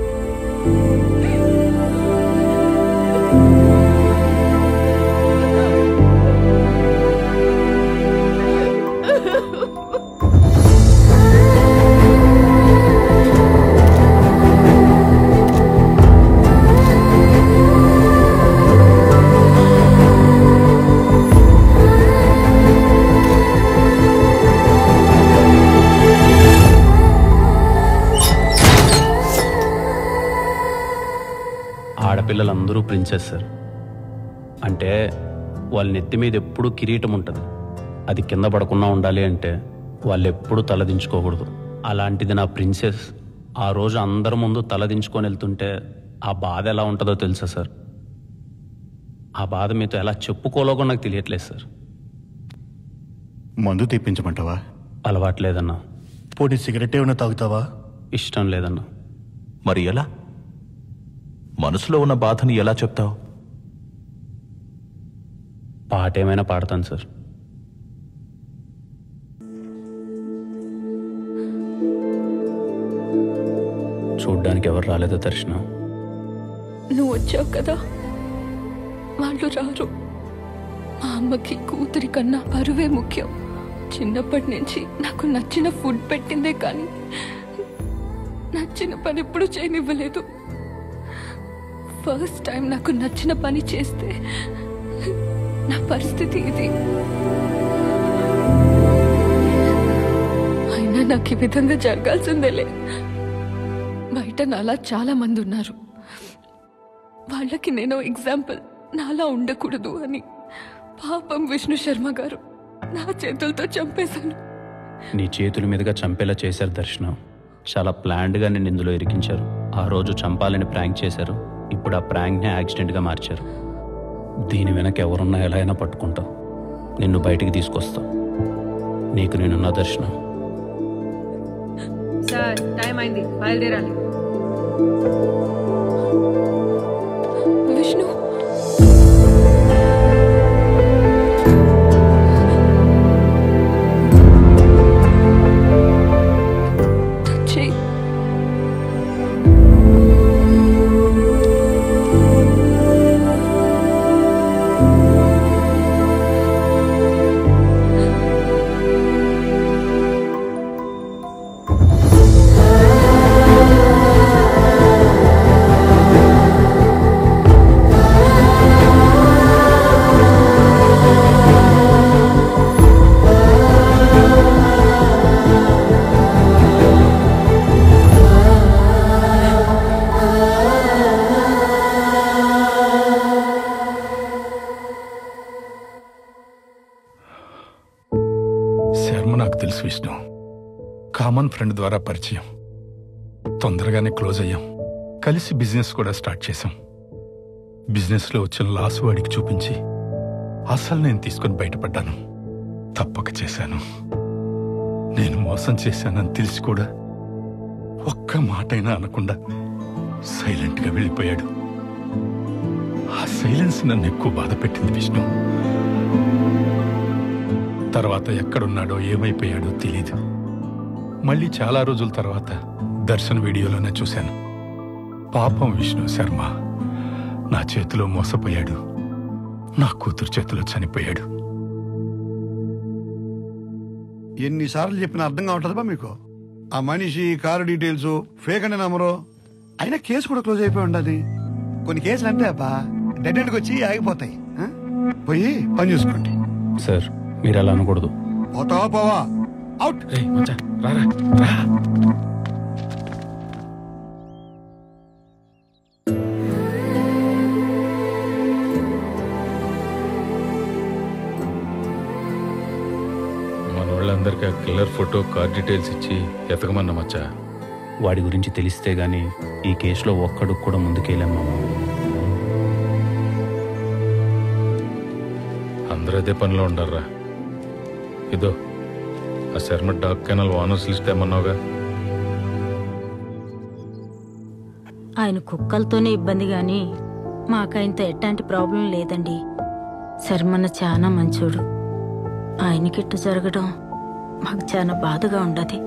ఆడపిల్లలందరూ ప్రిన్సెస్ సార్. అంటే వాళ్ళ నెత్తి మీద ఎప్పుడూ కిరీటం ఉంటుంది, అది కింద పడకుండా ఉండాలి అంటే వాళ్ళు ఎప్పుడూ తలదించుకోకూడదు. అలాంటిది నా ప్రిన్సెస్ ఆ రోజు అందరి ముందు తలదించుకొని వెళ్తుంటే ఆ బాధ ఎలా ఉంటుందో తెలుసా సార్? ఆ బాధ మీతో ఎలా చెప్పుకోలేకో నాకు తెలియట్లేదు సార్. మందు తెప్పించమంటావా? అలవాట్లేదన్నా. పోటీ సిగరెట్ ఏమైనా తాగుతావా? ఇష్టం లేదన్నా. మరి ఎలా? మనసులో ఉన్న బాధని ఎలా చెప్తావు? పాట ఏమైనా పాడతాను సార్. చూడ్డానికి ఎవరు రాలేదో దర్శన. నువ్వు వచ్చావు కదా, వాళ్ళు రారు. మా అమ్మకి కూతురి కన్నా పరువే ముఖ్యం. చిన్నప్పటి నుంచి నాకు నచ్చిన ఫుడ్ పెట్టిందే కానీ నచ్చిన పని ఎప్పుడు చేయనివ్వలేదు. ఫస్ట్ టైం నాకు నచ్చిన పని చేస్తే నా పరిస్థితి ఇది. అయినా నాకు ఈ విధంగా జరగాల్సిందేలే. బయట నాలా చాలా మంది ఉన్నారు, వాళ్ళకి నేను ఎగ్జాంపుల్ నాలా ఉండకూడదు అని పాపం విష్ణు శర్మ గారు నా చేతులతో చంపేశాను. నీ చేతుల మీదుగా చంపేలా చేశారు దర్శన. చాలా ప్లాన్డ్గా నేను ఇందులో ఇరికించారు. ఆ రోజు చంపాలని ప్రాంక్ చేశారు, ఇప్పుడు ఆ ప్రాంక్నే యాక్సిడెంట్గా మార్చారు. దీని వెనక ఎవరున్నా ఎలా అయినా పట్టుకుంటావు. నిన్ను బయటికి తీసుకొస్తా. నీకు నేను నా దర్శనం. సార్ టైం అయింది, బయలుదేరాలి. విష్ణు విష్ణు కామన్ ఫ్రెండ్ ద్వారా పరిచయం, తొందరగానే క్లోజ్ అయ్యాం. కలిసి బిజినెస్ కూడా స్టార్ట్ చేశాం. బిజినెస్ లో వచ్చిన లాస్ వాడికి చూపించి అసలు నేను తీసుకుని బయటపడ్డాను. తప్పక చేశాను. నేను మోసం చేశానని తెలిసి కూడా ఒక్క మాటైనా అనకుండా సైలెంట్ గా వెళ్ళిపోయాడు. ఆ సైలెన్స్ నన్ను ఎక్కువ బాధ పెట్టింది విష్ణు. తర్వాత ఎక్కడున్నాడో ఏమైపోయాడో తెలీదు. మళ్ళీ చాలా రోజుల తర్వాత దర్శన్ వీడియోలోనే చూశాను. పాపం విష్ణు శర్మ నా చేతిలో మోసపోయాడు, నా కూతురు చేతిలో చనిపోయాడు. ఎన్నిసార్లు చెప్పినా అర్థం కావట్లేదా మీకు? ఆ మనిషి, కారు డీటెయిల్స్ ఫేక్ అనే నంబరు, అయినా కేసు కూడా క్లోజ్ అయిపోయి ఉండదు. కొన్ని కేసులు అంతే అబ్బా, డెడ్ ఎండ్కి వచ్చి ఆగిపోతాయి. పోయి పని చూసుకోండి. సార్ మీరు అలా అనకూడదు. పోతావా పోవా, అవుట్. మన వాళ్ళందరికీ ఆ కిల్లర్ ఫోటో, కార్ డీటెయిల్స్ ఇచ్చి ఎతకమన్నా మచ్చా. వాడి గురించి తెలిస్తే గానీ ఈ కేసులో ఒక్కడు కూడా ముందుకెళ్ళాం మామ. అందరూ అదే పనిలో ఉండారా. ఇదో ఆ Sharma dog kennel owners list ఏమన్నావుగా? ఆయన కుక్కలతోనే ఇబ్బంది గాని మాకైంత ఎట్లాంటి ప్రాబ్లం లేదండి. శర్మన్న చాలా మంచోడు. ఆయనకిట్టు జరగడం మాకు చాలా బాధగా ఉండదు.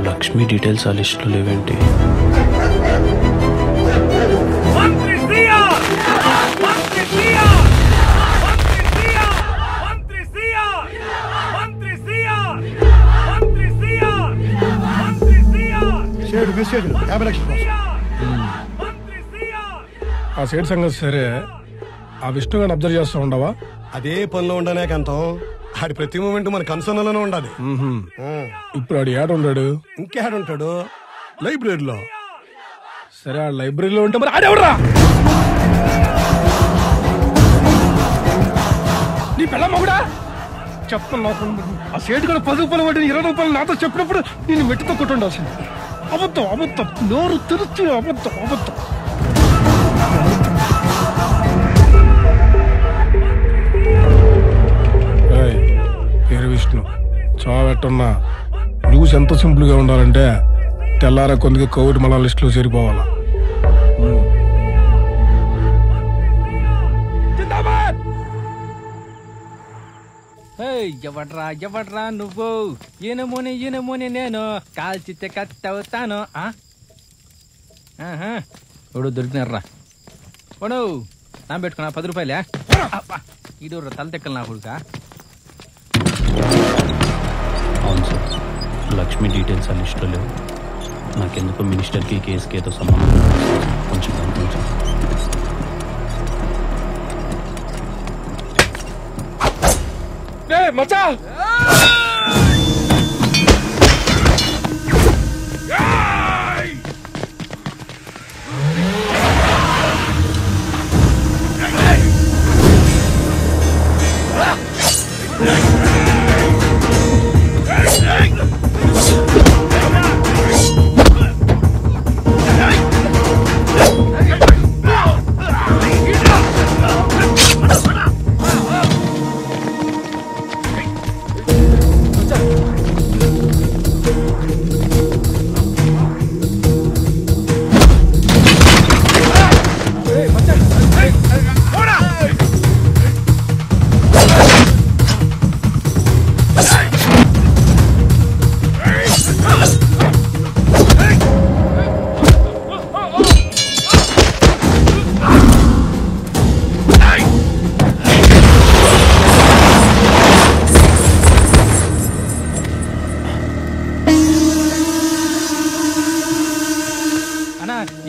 లక్ష్మి డీటెయిల్స్ ఆ లిస్టులో లేవేంటి? ఆ సైడ్ సంగతి సరే, ఆ విష్ణు గారిని అబ్జర్వ్ చేస్తూ ఉండవా? అదే పనిలో ఉండనే కంతం. ఆడి ప్రతి మూమెంట్ మన కన్సర్న్లోనే ఉండాలి. ఇప్పుడు ఆడు ఏడు ఉన్నాడు? ఇంకేడుంటాడు? లైబ్రరీలో. సరే ఆ లైబ్రరీలో ఉంటే మరి ఆడెవడరా? నీ పిల్ల మొగుడా చెప్తున్నా. ఆ సేటు కూడా 10 రూపాయలు పడి 20 రూపాయలు నాతో చెప్పినప్పుడు నేను మెట్టుతో కొట్టుండాల్సింది. అబద్ధం అబద్ధం, నోరు తెరుచు అబద్ధం అబద్ధం. చావెట్టున్నా న్యూస్ ఎంత సింపుల్గా ఉండాలంటే తెల్లార కొందికి కోవిడ్ మళ్ళా లిస్టులో చేరిపోవాలా. ఎవడ్రా నువ్వు? ఈనమోని నేను కాల్చితే కత్తవుతాను. ఇప్పుడు దొరికినారా ఓడు నా పెట్టుకున్నా 10 రూపాయలే. ఇడు తల తెక్కలు నా కొడుకా. అవును సార్, లక్ష్మి డీటెయిల్స్ ఆ లిస్టులో లేవు. నాకెందుకో మినిస్టర్కి ఈ కేసుకి ఏదో సంబంధం కొంచెం కనిపించింది. మచ్చా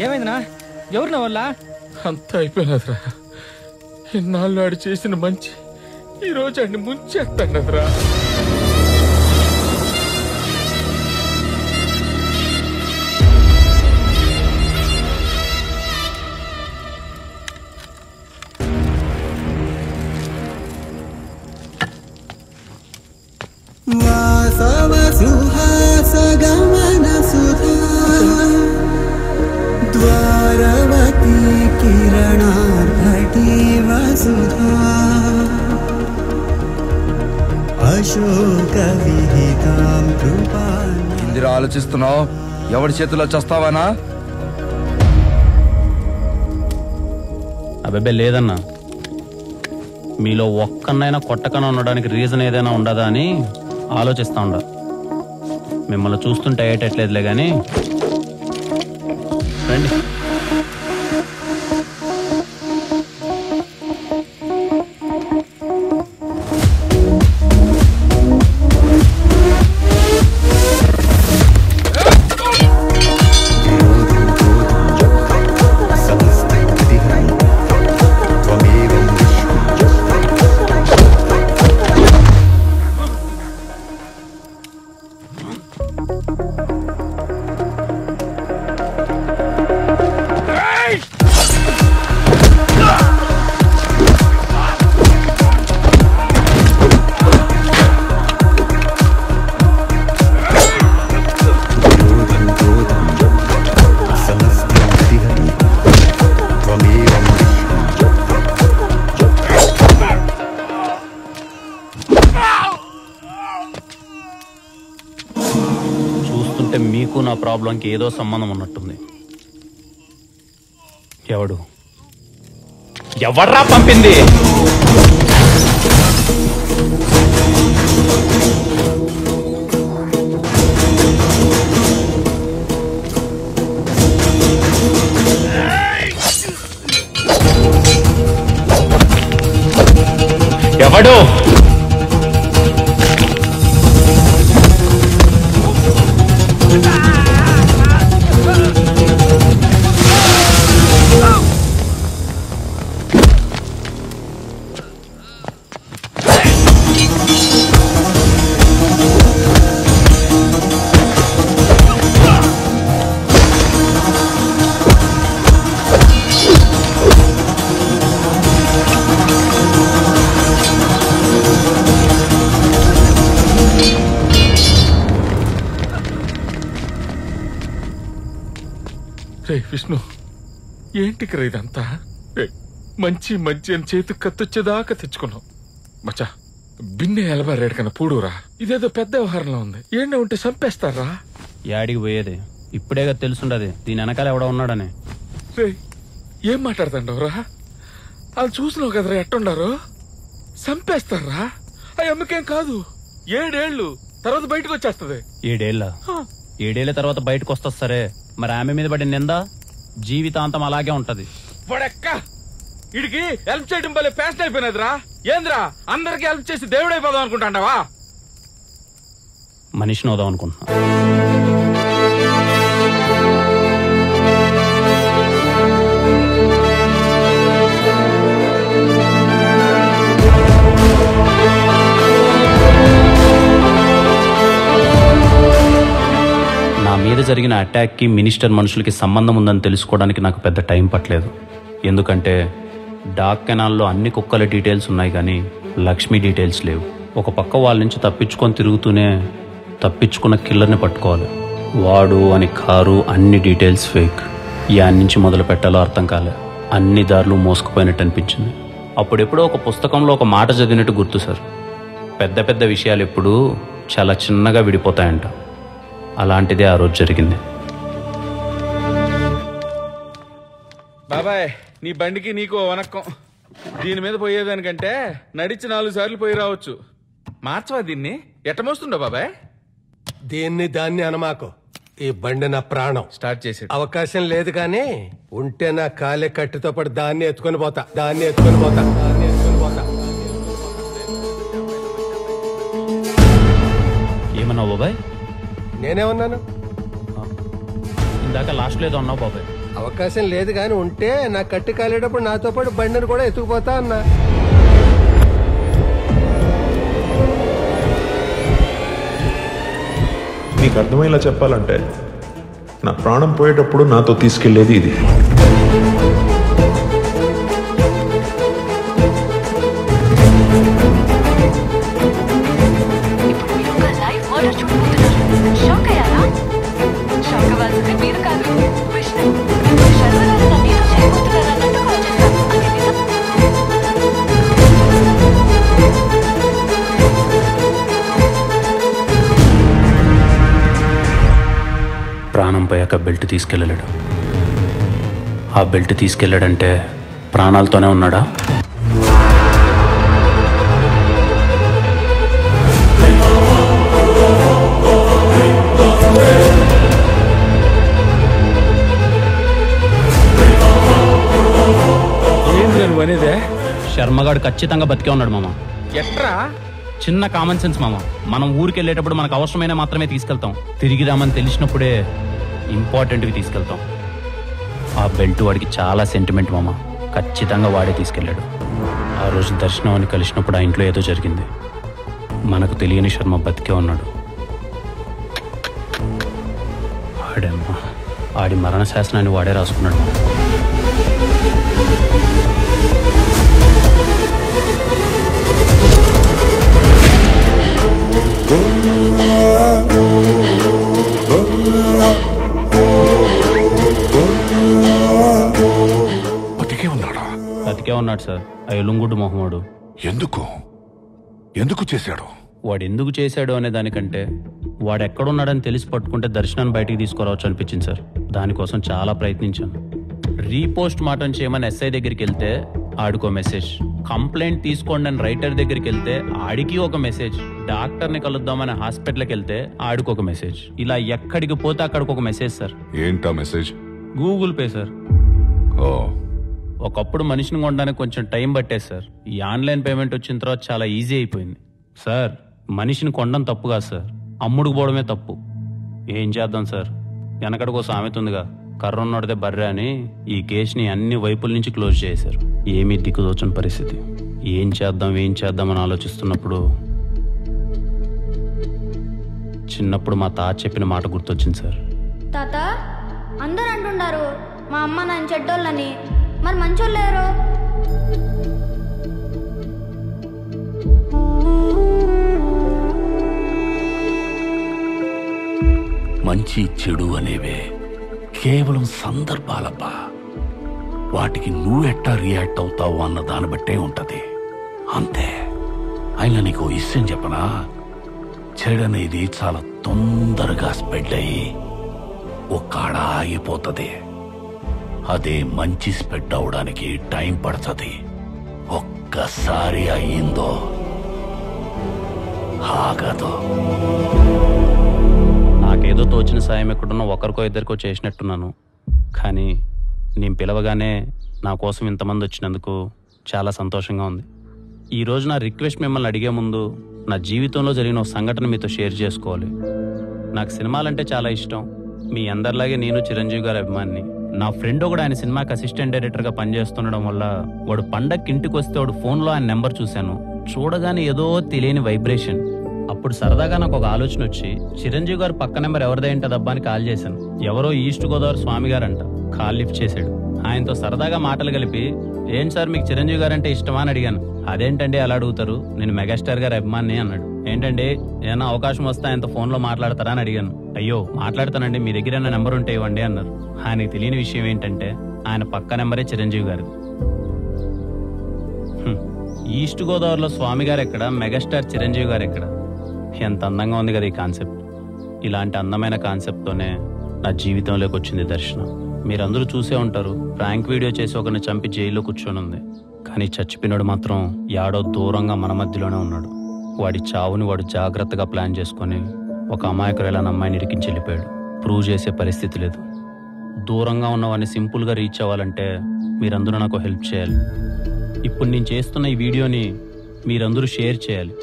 ఏమైందినా? ఎవరిన వల్ల అంతా అయిపోయినదిరా. ఇన్నాళ్ళు ఆడు చేసిన మంచి ఈ రోజు ఆడిని ముంచేస్తానదిరా. వాసవ సుహాస గమన సుధా ద్వారవతి కిరణార్భటి వసుధా అశోక విహితాం కృపా. ఇందిరా ఆలోచిస్తున్నావు? ఎవరి చేతిలో చస్తావానా? అబ్బాయి లేదన్నా, మీలో ఒక్కనైనా కొట్టకన ఉండడానికి రీజన్ ఏదైనా ఉండదా అని ఆలోచిస్తా ఉండ. మిమ్మల్ని చూస్తుంటే అయ్యేటట్లేదులే కానీ రండి. చూస్తుంటే మీకు నా ప్రాబ్లంకి ఏదో సంబంధం ఉన్నట్టుంది. ఎవడ్రా పంపింది? ఎవడు? రే విష్ణు, ఏంటికి ఇదంతా? మంచి మంచి అని చేతికి కత్తొచ్చేదాకా తెచ్చుకున్నాం. మచ్చా బిన్నె ఎలబా రేటు కన్నా పూడురా. ఇదేదో పెద్ద వ్యవహారంలో ఉంది. ఏంటో ఉంటే చంపేస్తారా? యాడికి పోయేది ఇప్పుడేగా తెలుసుండది దీని వెనకాల ఎవడో ఉన్నాడని. ఏం మాట్లాడుతుండవురా? వాళ్ళు చూసినావు కదరా ఎట్టుండారు. చంపేస్తారా? ఆ అమ్మకేం కాదు, 7 ఏళ్ళు తర్వాత బయటకు వచ్చేస్తుంది. 7 ఏళ్ళ తర్వాత బయటకు వస్తా సరే, మరి ఆమె మీద పడిన నింద జీవితాంతం అలాగే ఉంటది. వాడెక్క ఇడికి హెల్ప్ చేయడం వల్లే ఫ్యాషన్ అయిపోయినదిరా. ఏంద్రా అందరికి హెల్ప్ చేసి దేవుడైపోదాం అనుకుంటాండావా? మనిషిని అవుదాం అనుకుంటున్నా. నా మీద జరిగిన అటాక్కి మినిస్టర్ మనుషులకి సంబంధం ఉందని తెలుసుకోవడానికి నాకు పెద్ద టైం పట్టలేదు. ఎందుకంటే డాక్ కెనాల్లో అన్ని కుక్కల డీటెయిల్స్ ఉన్నాయి కానీ లక్ష్మి డీటెయిల్స్ లేవు. ఒక పక్క వాళ్ళ నుంచి తప్పించుకొని తిరుగుతూనే తప్పించుకున్న కిల్లర్ని పట్టుకోవాలి. వాడు అని కారు అన్ని డీటెయిల్స్ ఫేక్. యాన్ నుంచి మొదలు పెట్టాలో అర్థం కాలే. అన్ని దారులు మోసుకుపోయినట్టు అనిపించింది. అప్పుడెప్పుడో ఒక పుస్తకంలో ఒక మాట చదివినట్టు గుర్తు సార్, పెద్ద పెద్ద విషయాలు ఎప్పుడూ చాలా చిన్నగా విడిపోతాయంట. అలాంటిదే ఆ రోజు జరిగింది. బాబాయ్ నీ బండికి నీకు వనక్కం. దీని మీద పోయేదానికంటే నడిచి 4 సార్లు పోయి రావచ్చు. మార్చవా దీన్ని? ఎట్ట మోస్తుండో బాబాయ్? దీన్ని దాన్ని అనమాకు. ఈ బండి నా ప్రాణం. స్టార్ట్ చేసి అవకాశం లేదు కానీ ఉంటే నా కాలే కట్టితో పాటు దాన్ని ఎత్తుకొని పోతా. ఏమన్నావు బాబాయ్? నేనేమన్నాను? ఇందాక లాస్ట్ లేదో అన్నావు బాబాయ్. అవకాశం లేదు కానీ ఉంటే నా కట్టి కాలేటప్పుడు నాతో పాటు బండిని కూడా ఎత్తుకుపోతా అన్నా. నీకు అర్థమయ్యేలా చెప్పాలంటే నా ప్రాణం పోయేటప్పుడు నాతో తీసుకెళ్లేది ఇది. ప్రాణం పోయాక బెల్ట్ తీసుకెళ్ళలేడు. ఆ బెల్ట్ తీసుకెళ్ళాడంటే ప్రాణాలతోనే ఉన్నాడా? శర్మగాడు ఖచ్చితంగా బతికే ఉన్నాడు మామ. ఎట్రా? చిన్న కామన్ సెన్స్ మామ. మనం ఊరికి వెళ్ళేటప్పుడు మనకు అవసరమైన మాత్రమే తీసుకెళ్తాం. తిరిగి రామని తెలిసినప్పుడే ఇంపార్టెంట్వి తీసుకెళ్తాం. ఆ బెల్ట్ వాడికి చాలా సెంటిమెంట్ మామ. ఖచ్చితంగా వాడే తీసుకెళ్ళాడు. ఆ రోజు దర్శనం అని కలిసినప్పుడు ఆ ఇంట్లో ఏదో జరిగింది. మనకు తెలియని శర్మ బతికే ఉన్నాడు. ఆడమ్మా, ఆడి మరణ శాసనాన్ని వాడే రాసుకున్నాడు. బతికే ఉన్నాడు సార్. ఆ ఎలుంగుడ్డు మొహమ్మడు. ఎందుకు చేశాడు? వాడు ఎందుకు చేశాడు అనే దానికంటే వాడు ఎక్కడున్నాడని తెలిసి పట్టుకుంటే దర్శనాన్ని బయటికి తీసుకురావచ్చు అనిపించింది సార్. దానికోసం చాలా ప్రయత్నించాను. రీపోస్ట్ మార్టం చేయమని ఎస్ఐ దగ్గరికి వెళ్తే ఆడికో మెసేజ్, కంప్లైంట్ తీసుకోండి అని రైటర్ దగ్గరికి వెళ్తే ఆడికి ఒక మెసేజ్, డాక్టర్ని కలుద్దామని హాస్పిటల్కి వెళ్తే ఆడికి ఒక మెసేజ్. ఇలా ఎక్కడికి పోతే అక్కడికి ఒక మెసేజ్ సార్. ఏంటా మెసేజ్? Google pay sir. ఒకప్పుడు మనిషిని కొనడానికి కొంచెం టైం పట్టేది సార్. ఈ ఆన్లైన్ పేమెంట్ వచ్చిన తర్వాత చాలా ఈజీ అయిపోయింది సార్. మనిషిని కొనడం తప్పు కాదు సార్, అమ్ముడుకు పోవడమే తప్పు. ఏం చేద్దాం సార్, వెనకడికో సామెత ఉందిగా, కర్రన్నోడితే బర్రె అని. ఈ కేసుని అన్ని వైపుల నుంచి క్లోజ్ చేశారు. ఏమీ దిక్కుదోచని పరిస్థితి. ఏం చేద్దామని ఆలోచిస్తున్నప్పుడు చిన్నప్పుడు మా తాత చెప్పిన మాట గుర్తొచ్చింది సార్. తాత, అందరూ అంటున్నారు మా అమ్మ నాన్న చెడ్డోళ్ళని, మరి మంచోళ్ళు ఎవరు? మంచి చెడు అనేవే కేవలం సందర్భాలబ్బా. వాటికి నువ్వెట్టా రియాక్ట్ అవుతావు అన్న దాన్ని బట్టే ఉంటది. అంతే. అయినా నీకు విషయం చెప్పనా, చెడనేది చాలా తొందరగా స్ప్రెడ్ అయ్యి ఒక్కడ ఆగిపోతుంది. అదే మంచి స్ప్రెడ్ అవడానికి టైం పడుతుంది. ఒక్కసారి అయ్యిందో ఆగదు. నాకేదో తోచిన సాయం ఎక్కడున్నా ఒకరికో ఇద్దరికో చేసినట్టున్నాను. కానీ నేను పిలవగానే నా కోసం ఇంతమంది వచ్చినందుకు చాలా సంతోషంగా ఉంది. ఈరోజు నా రిక్వెస్ట్ మిమ్మల్ని అడిగే ముందు నా జీవితంలో జరిగిన ఒక సంఘటన మీతో షేర్ చేసుకోవాలి. నాకు సినిమాలంటే చాలా ఇష్టం. మీ అందరిలాగే నేను చిరంజీవి గారి అభిమానిని. నా ఫ్రెండ్ ఒకడు ఆయన సినిమాకి అసిస్టెంట్ డైరెక్టర్గా పనిచేస్తుండడం వల్ల వాడు పండగకి ఇంటికి వస్తే వాడు ఫోన్లో ఆయన నెంబర్ చూశాను. చూడగానే ఏదో తెలియని వైబ్రేషన్. అప్పుడు సరదాగా నాకు ఒక ఆలోచన వచ్చి చిరంజీవి గారు పక్క నెంబర్ ఎవరిదేంటదబ్బా అని కాల్ చేశాను. ఎవరో ఈస్ట్ గోదావరి స్వామి గారంట. కాల్ లిఫ్ట్ చేశాడు. ఆయనతో సరదాగా మాటలు కలిపి, ఏంటి సార్ మీకు చిరంజీవి గారు అంటే ఇష్టమా అని అడిగాను. అదేంటండి అలా అడుగుతారు, నేను మెగాస్టార్ గారి అభిమాని అన్నాడు. ఏంటండి ఏమైనా అవకాశం వస్తే ఆయనతో ఫోన్లో మాట్లాడతారా అని అడిగాను. అయ్యో మాట్లాడతానండి, మీ దగ్గర ఏమైనా నెంబర్ ఉంటే ఇవ్వండి అన్నారు. ఆయనకి తెలియని విషయం ఏంటంటే ఆయన పక్క నెంబరే చిరంజీవి గారు. ఈస్ట్ గోదావరిలో స్వామి గారు ఎక్కడ, మెగాస్టార్ చిరంజీవి గారు ఎక్కడ? ఎంత అందంగా ఉంది కదా ఈ కాన్సెప్ట్. ఇలాంటి అందమైన కాన్సెప్ట్తోనే నా జీవితంలోకి వచ్చింది దర్శనం. మీరందరూ చూసే ఉంటారు, ప్రాంక్ వీడియో చేసి ఒకరిని చంపి జైల్లో కూర్చొని ఉంది. కానీ చచ్చిపోయినాడు మాత్రం యాడో దూరంగా మన మధ్యలోనే ఉన్నాడు. వాడి చావుని వాడు జాగ్రత్తగా ప్లాన్ చేసుకొని ఒక అమాయకురాలైన అమ్మాయిని ఇరికించి వెళ్ళిపోయాడు. ప్రూవ్ చేసే పరిస్థితి లేదు. దూరంగా ఉన్న వాడిని సింపుల్గా రీచ్ అవ్వాలంటే మీరందరూ నాకు హెల్ప్ చేయాలి. ఇప్పుడు నేను చేస్తున్న ఈ వీడియోని మీరందరూ షేర్ చేయాలి.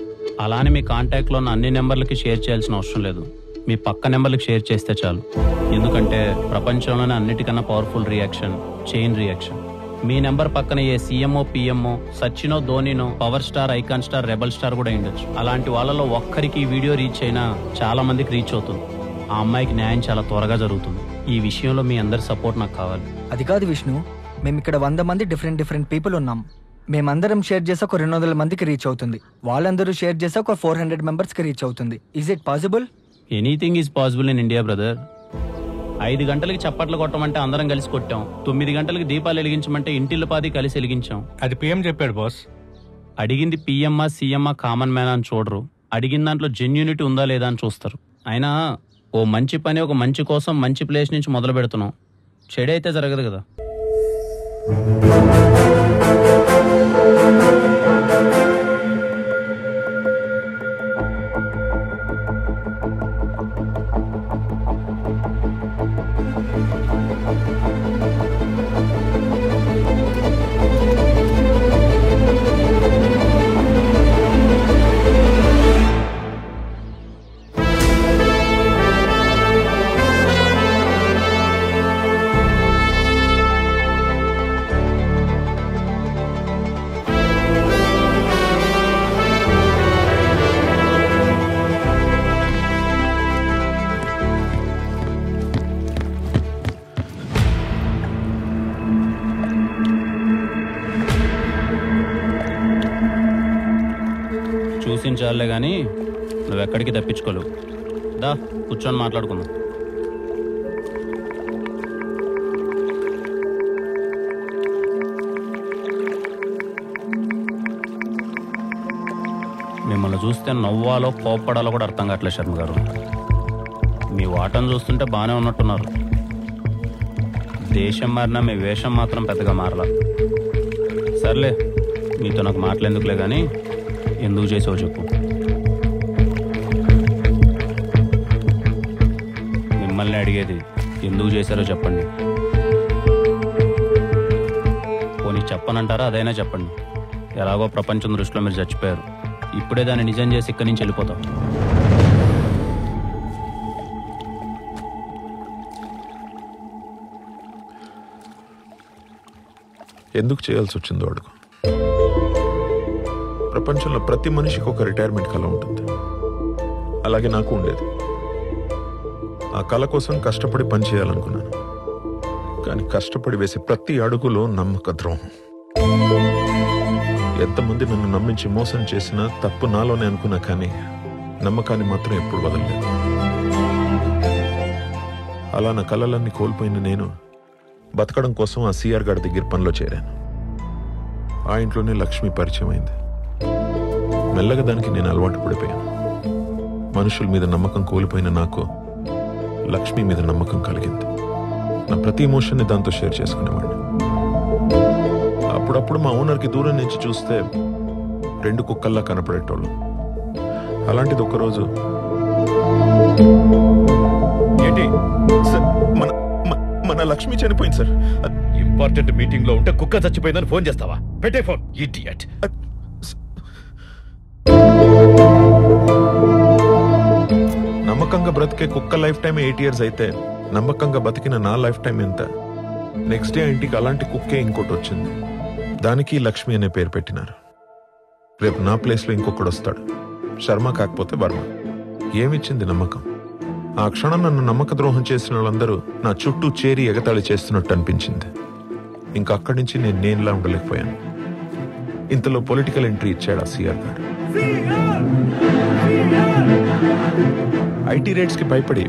అలానే మీ కాంటాక్ట్లో ఉన్న అన్ని నెంబర్లకి షేర్ చేయాల్సిన అవసరం లేదు. మీ పక్క నెంబర్లకు షేర్ చేస్తే చాలు. ఎందుకంటే ప్రపంచంలోనే అన్నిటికన్నా పవర్ఫుల్ రియాక్షన్ చైన్ రియాక్షన్. మీ నెంబర్ పక్కన ఏ సీఎంఓ, పిఎంఓ, సచినో, ధోనినో, power star, icon star, rebel star కూడా ఉండొచ్చు. అలాంటి వాళ్ళలో ఒక్కరికి ఈ వీడియో రీచ్ అయినా చాలా మందికి రీచ్ అవుతుంది. ఆ అమ్మాయికి న్యాయం చాలా త్వరగా జరుగుతుంది. ఈ విషయంలో మీ అందరి సపోర్ట్ నాకు కావాలి. అది కాదు విష్ణు, మేము ఇక్కడ 100 మంది డిఫరెంట్ పీపుల్ ఉన్నాం. మేమందరం షేర్ చేసే ఒక 200 మందికి రీచ్ అవుతుంది. వాళ్ళందరూ షేర్ చేసే ఒక 400 మెంబర్స్కి రీచ్ అవుతుంది. Is it possible? Anything is possible in India brother. 5 గంటలకి చప్పట్లు కొట్టమంటే అందరం కలిసి కొట్టాం. 9 గంటలకి దీపాలు వెలిగించమంటే ఇంటిల్లిపాది కలిసి వెలిగించాం. అది పిఎం చెప్పాడు బాస్. అడిగింది పిఎంఆ, సీఎంఆ, కామన్ మ్యాన్ అని చూడరు. అడిగిన దాంట్లో జెన్యూనిటీ ఉందా లేదా అని చూస్తారు. అయినా ఓ మంచి పని ఒక మంచి కోసం మంచి ప్లేస్ నుంచి మొదలు పెడుతున్నాం. చెడైతే జరగదు కదా. చూసించాలే కానీ నువ్వెక్కడికి తప్పించుకోలేవు. దా కూర్చొని మాట్లాడుకుందాం. మిమ్మల్ని చూస్తే నవ్వాలో కోప్పడాలో కూడా అర్థం కావట్లేదు శర్మ గారు. మీ వాటను చూస్తుంటే బాగానే ఉన్నట్టున్నారు. దేశం మారినా మీ వేషం మాత్రం పెద్దగా మారలా. సర్లే, మీతో నాకు మాట్లాడేందుకులే కానీ ఎందుకు చేసావు చెప్పు. మిమ్మల్ని అడిగేది ఎందుకు చేశారో చెప్పండి. పోనీ చెప్పనంటారా? అదైనా చెప్పండి. ఎలాగో ప్రపంచం దృష్టిలో మీరు చచ్చిపోయారు. ఇప్పుడే దాన్ని నిజం చేసి ఇక్కడి నుంచి వెళ్ళిపోతాం. ఎందుకు చేయాల్సి వచ్చిందో అడుగు. ప్రపంచంలో ప్రతి మనిషికి ఒక రిటైర్మెంట్ కళ ఉంటుంది. అలాగే నాకు ఉండేది. ఆ కళ కోసం కష్టపడి పనిచేయాలనుకున్నాను. కానీ కష్టపడి వేసే ప్రతి అడుగులో నమ్మక ద్రోహం. ఎంతమంది నన్ను నమ్మించి మోసం చేసినా తప్పు నాలోనే అనుకున్నా, కానీ నమ్మకాన్ని మాత్రం ఎప్పుడు వదలలేదు. అలా నా కళలన్నీ కోల్పోయిన నేను బతకడం కోసం ఆ సిఆర్ గారి దగ్గర పనిలో చేరాను. ఆ ఇంట్లోనే లక్ష్మి పరిచయం అయింది. మెల్లగా దానికి నేను అలవాటు పడిపోయాను. మనుషుల మీద నమ్మకం కోల్పోయిన నాకు లక్ష్మి మీద నమ్మకం కలిగింది. నా ప్రతి ఎమోషన్ని దాంతో షేర్ చేసుకునేవాడిని. అప్పుడప్పుడు మా ఓనర్కి దూరం నుంచి చూస్తే 2 కుక్కల్లా కనపడేటోళ్ళు. అలాంటిది ఒకరోజు ఏంటి సార్, మన లక్ష్మి చనిపోయింది సార్. ఇంపార్టెంట్ మీటింగ్ లో ఉంటే కుక్క చచ్చిపోయిందని ఫోన్ చేస్తావా? పెట్టే ఫోన్, ఇడియట్. నమ్మకంగా బ్రతికే కుక్క లైఫ్ టైం 8 years అయితే నమ్మకంగా బతికిన నా లైఫ్ టైం ఎంత? నెక్స్ట్ డే ఇంటికి అలాంటి కుక్కే ఇంకోటి వచ్చింది. దానికి లక్ష్మి అనే పేరు పెట్టినారు. రేపు నా ప్లేస్ లో ఇంకొకడు వస్తాడు. శర్మ కాకపోతే వర్మ. ఏమిచ్చింది నమ్మకం? ఆ క్షణం నన్ను నమ్మక ద్రోహం చేసిన వాళ్ళందరూ నా చుట్టూ చేరి ఎగతాళి చేస్తున్నట్టు అనిపించింది. ఇంకా అక్కడి నుంచి నేను నేనులా ఉండలేకపోయాను. ఇంతలో పొలిటికల్ ఎంట్రీ ఇచ్చాడు ఆ సిఆర్ గారు. ఐటీ రేట్స్ కి భయపడి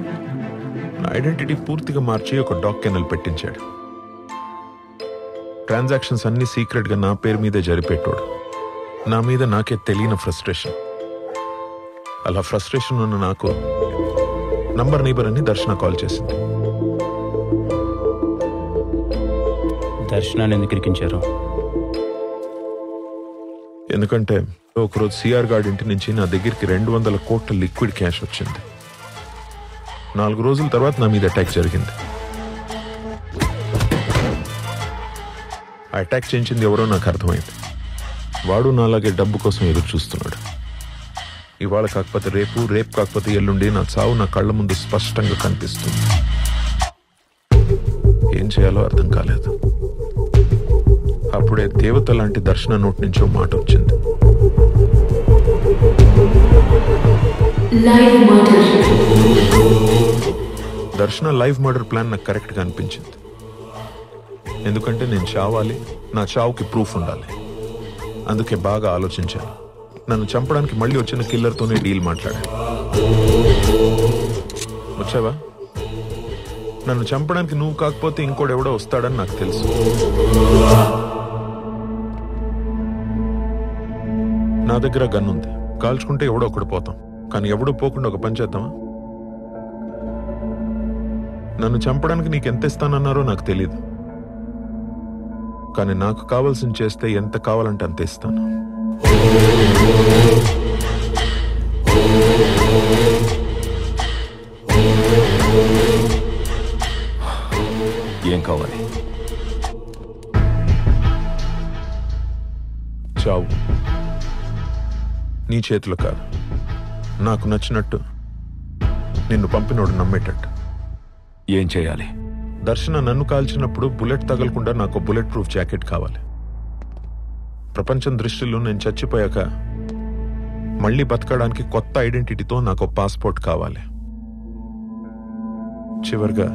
నా ఐడెంటిటీ పూర్తిగా మార్చి ఒక డాగ్ కెనల్ పెట్టించాడు. ట్రాన్సాక్షన్స్ అన్ని సీక్రెట్ గా నా పేరు మీదే జరిపెట్టాడు. నా మీద నాకే తెలియని ఫ్రస్ట్రేషన్. అలా ఫ్రస్ట్రేషన్ ఉన్న నాకు నంబర్ నీబర్ అని దర్శన కాల్ చేసింది. దర్శనాన్ని ఎందుకు ఇరికించారు? ఎందుకంటే ఒకరోజు సిఆర్ గార్డ్ ఇంటి నుంచి నా దగ్గరికి 200 కోట్ల లిక్విడ్ క్యాష్ వచ్చింది. 4 రోజుల తర్వాత నా మీద అటాక్ జరిగింది. ఆ అటాక్ చేయించింది ఎవరో నాకు అర్థమైంది. వాడు నాలాగే డబ్బు కోసం ఎదురు చూస్తున్నాడు. ఇవాళ కాకపోతే రేపు, రేపు కాకపోతే ఎల్లుండి నా చావు నా కళ్ళ ముందు స్పష్టంగా కనిపిస్తుంది. ఏం చేయాలో అర్థం కాలేదు. అప్పుడే దేవత లాంటి దర్శన నోటి నుంచి మాట వచ్చింది. దర్శన లైవ్ మర్డర్ ప్లాన్ నాకు కరెక్ట్ గా అనిపించింది. ఎందుకంటే నేను చావాలి, నా చావుకి ప్రూఫ్ ఉండాలి. అందుకే బాగా ఆలోచించాను. నన్ను చంపడానికి మళ్ళీ వచ్చిన కిల్లర్తోనే డీల్ మాట్లాడాను. వచ్చావా? నన్ను చంపడానికి నువ్వు కాకపోతే ఇంకోడెవడో వస్తాడని నాకు తెలుసు. నా దగ్గర గన్ ఉంది. కాల్చుకుంటే ఎవడో ఒకడు పోతాం. కానీ ఎవడో పోకుండా ఒక పని చేద్దామా? నన్ను చంపడానికి నీకు ఎంత ఇస్తానన్నారో నాకు తెలీదు. కానీ నాకు కావాల్సింది చేస్తే ఎంత కావాలంటే అంత ఇస్తాను. ఏం కావాలి? చావు. నీ చేతులు కాదు, నాకు నచ్చినట్టు, నిన్ను పంపినోడు నమ్మేటట్టు. ఏం చేయాలి? దర్శన నన్ను కాల్చినప్పుడు బుల్లెట్ తగలకుండా నాకు బుల్లెట్ ప్రూఫ్ జాకెట్ కావాలి. ప్రపంచం దృష్టిలో నేను చచ్చిపోయాక మళ్ళీ బతకడానికి కొత్త ఐడెంటిటీతో నాకు పాస్పోర్ట్ కావాలి. చివరిగా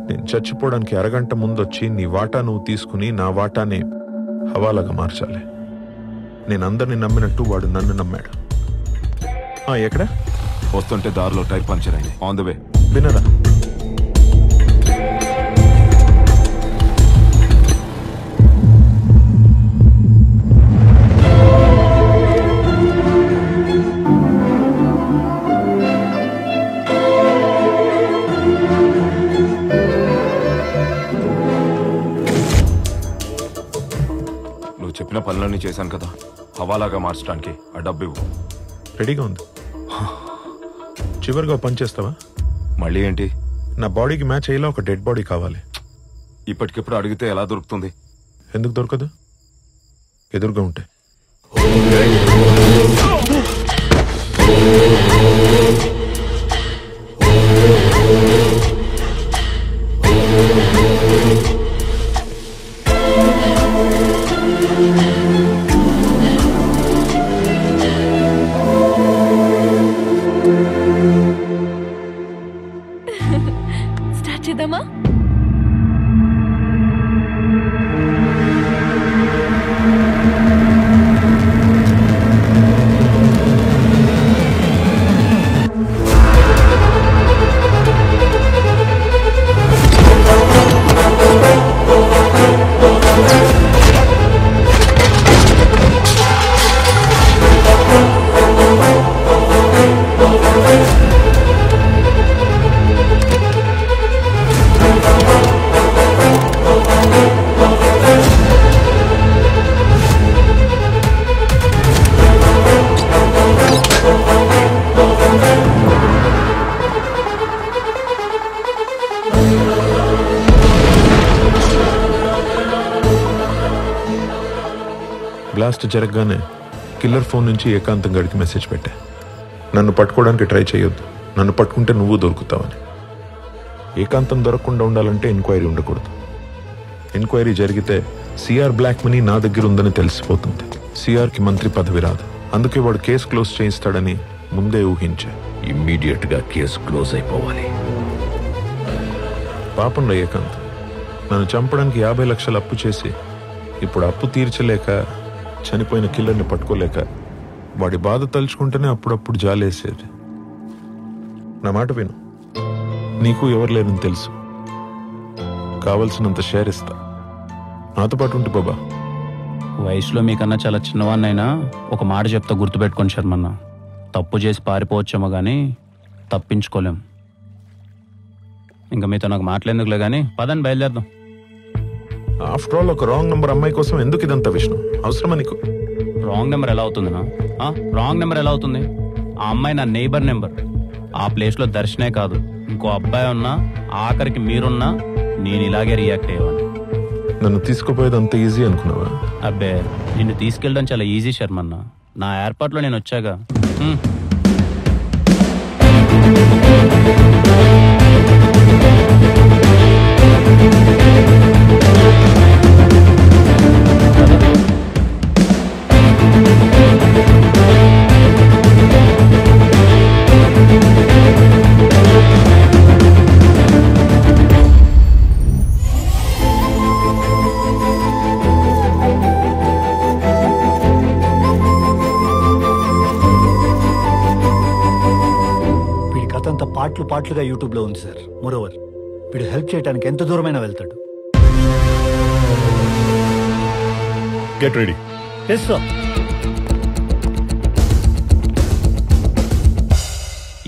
నేను చచ్చిపోవడానికి అరగంట ముందొచ్చి నీ వాటా నువ్వు తీసుకుని నా వాటాని హవాలాగా మార్చాలి. నేను అందరిని నమ్మినట్టు వాడు నన్ను నమ్మాడు. ఎక్కడ? వస్తుంటే దారిలో టైర్ పంచర్ అయింది. On the way. వినరా? చెప్పిన పనులన్నీ చేశాను కదా, హవాలాగా మార్చడానికి ఆ డబ్బు ఇవ్వు. రెడీగా ఉంది. చివరిగా పని చేస్తావా? మళ్ళీ ఏంటి? నా బాడీకి మ్యాచ్ అయ్యేలా ఒక డెడ్ బాడీ కావాలి. ఇప్పటికిప్పుడు అడిగితే ఎలా దొరుకుతుంది? ఎందుకు దొరకదు? ఎదురుగా ఉంటే. స్టార్ట్ చేద్దామా? బ్లాస్ట్ జరగగానే కిల్లర్ ఫోన్ నుంచి ఏకాంతం గడికి మెసేజ్ పెట్టా. నన్ను పట్టుకోవడానికి ట్రై చేయొద్దు, నన్ను పట్టుకుంటే నువ్వు దొరుకుతావని. ఏకాంతం దొరకకుండా ఉండాలంటే ఎంక్వైరీ ఉండకూడదు. ఎంక్వైరీ జరిగితే సిఆర్ బ్లాక్ మనీ నా దగ్గర ఉందని తెలిసిపోతుంది. సిఆర్కి మంత్రి పదవి రాదు. అందుకే వాడు కేసు క్లోజ్ చేయిస్తాడని ముందే ఊహించా. ఇమ్మీడియట్ గా కేసు క్లోజ్ అయిపోవాలి. పాపంలో ఏకాంత్ నన్ను చంపడానికి 50 లక్షలు అప్పు చేసి ఇప్పుడు అప్పు తీర్చలేక చనిపోయిన కిల్లర్ని పట్టుకోలేక వాడి బాధ తలుచుకుంటేనే అప్పుడప్పుడు జాలేసేది. నా మాట విను, నీకు ఎవరు లేరని తెలుసు. కావలసినంత షేర్ ఇస్తా, నాతో పాటు ఉంటే బాబా. వయసులో మీకన్నా చాలా చిన్నవాన్నైనా ఒక మాట చెప్తా, గుర్తుపెట్టుకోండి శర్మన్న. తప్పు చేసి పారిపోవచ్చేమో కానీ తప్పించుకోలేం. ఇంకా మీతో నాకు మాట్లాడేందుకులే కానీ పదండి బయలుదేరదాం. ఆఫ్టర్ ఆల్ ఒక రాంగ్ నెంబర్ అమ్మాయి కోసం ఎందుకు ఇదంతా విష్ణు? అవసరమా నీకు? రాంగ్ నెంబర్ ఎలా అవుతుందినా? రాంగ్ నెంబర్ ఎలా అవుతుంది? ఆ అమ్మాయి నా నైబర్ నెంబర్. ఆ ప్లేస్లో దర్శనే కాదు, ఇంకో అబ్బాయి ఉన్నా, ఆఖరికి మీరున్నా నేను ఇలాగే రియాక్ట్ అయ్యేవాడిని. నన్ను తీసుకుపోయేది అంత ఈజీ అనుకున్నావా? అబ్బే, నిన్ను తీసుకెళ్ళడం చాలా ఈజీ శర్మన్న. నా ఏర్పాట్లో నేను వచ్చాగా. పాటలుగా యూట్యూబ్లో ఉంది సార్. మోరోవర్ వీడు హెల్ప్ చేయడానికి ఎంత దూరమైనా వెళ్తాడు. Get ready. Yes sir.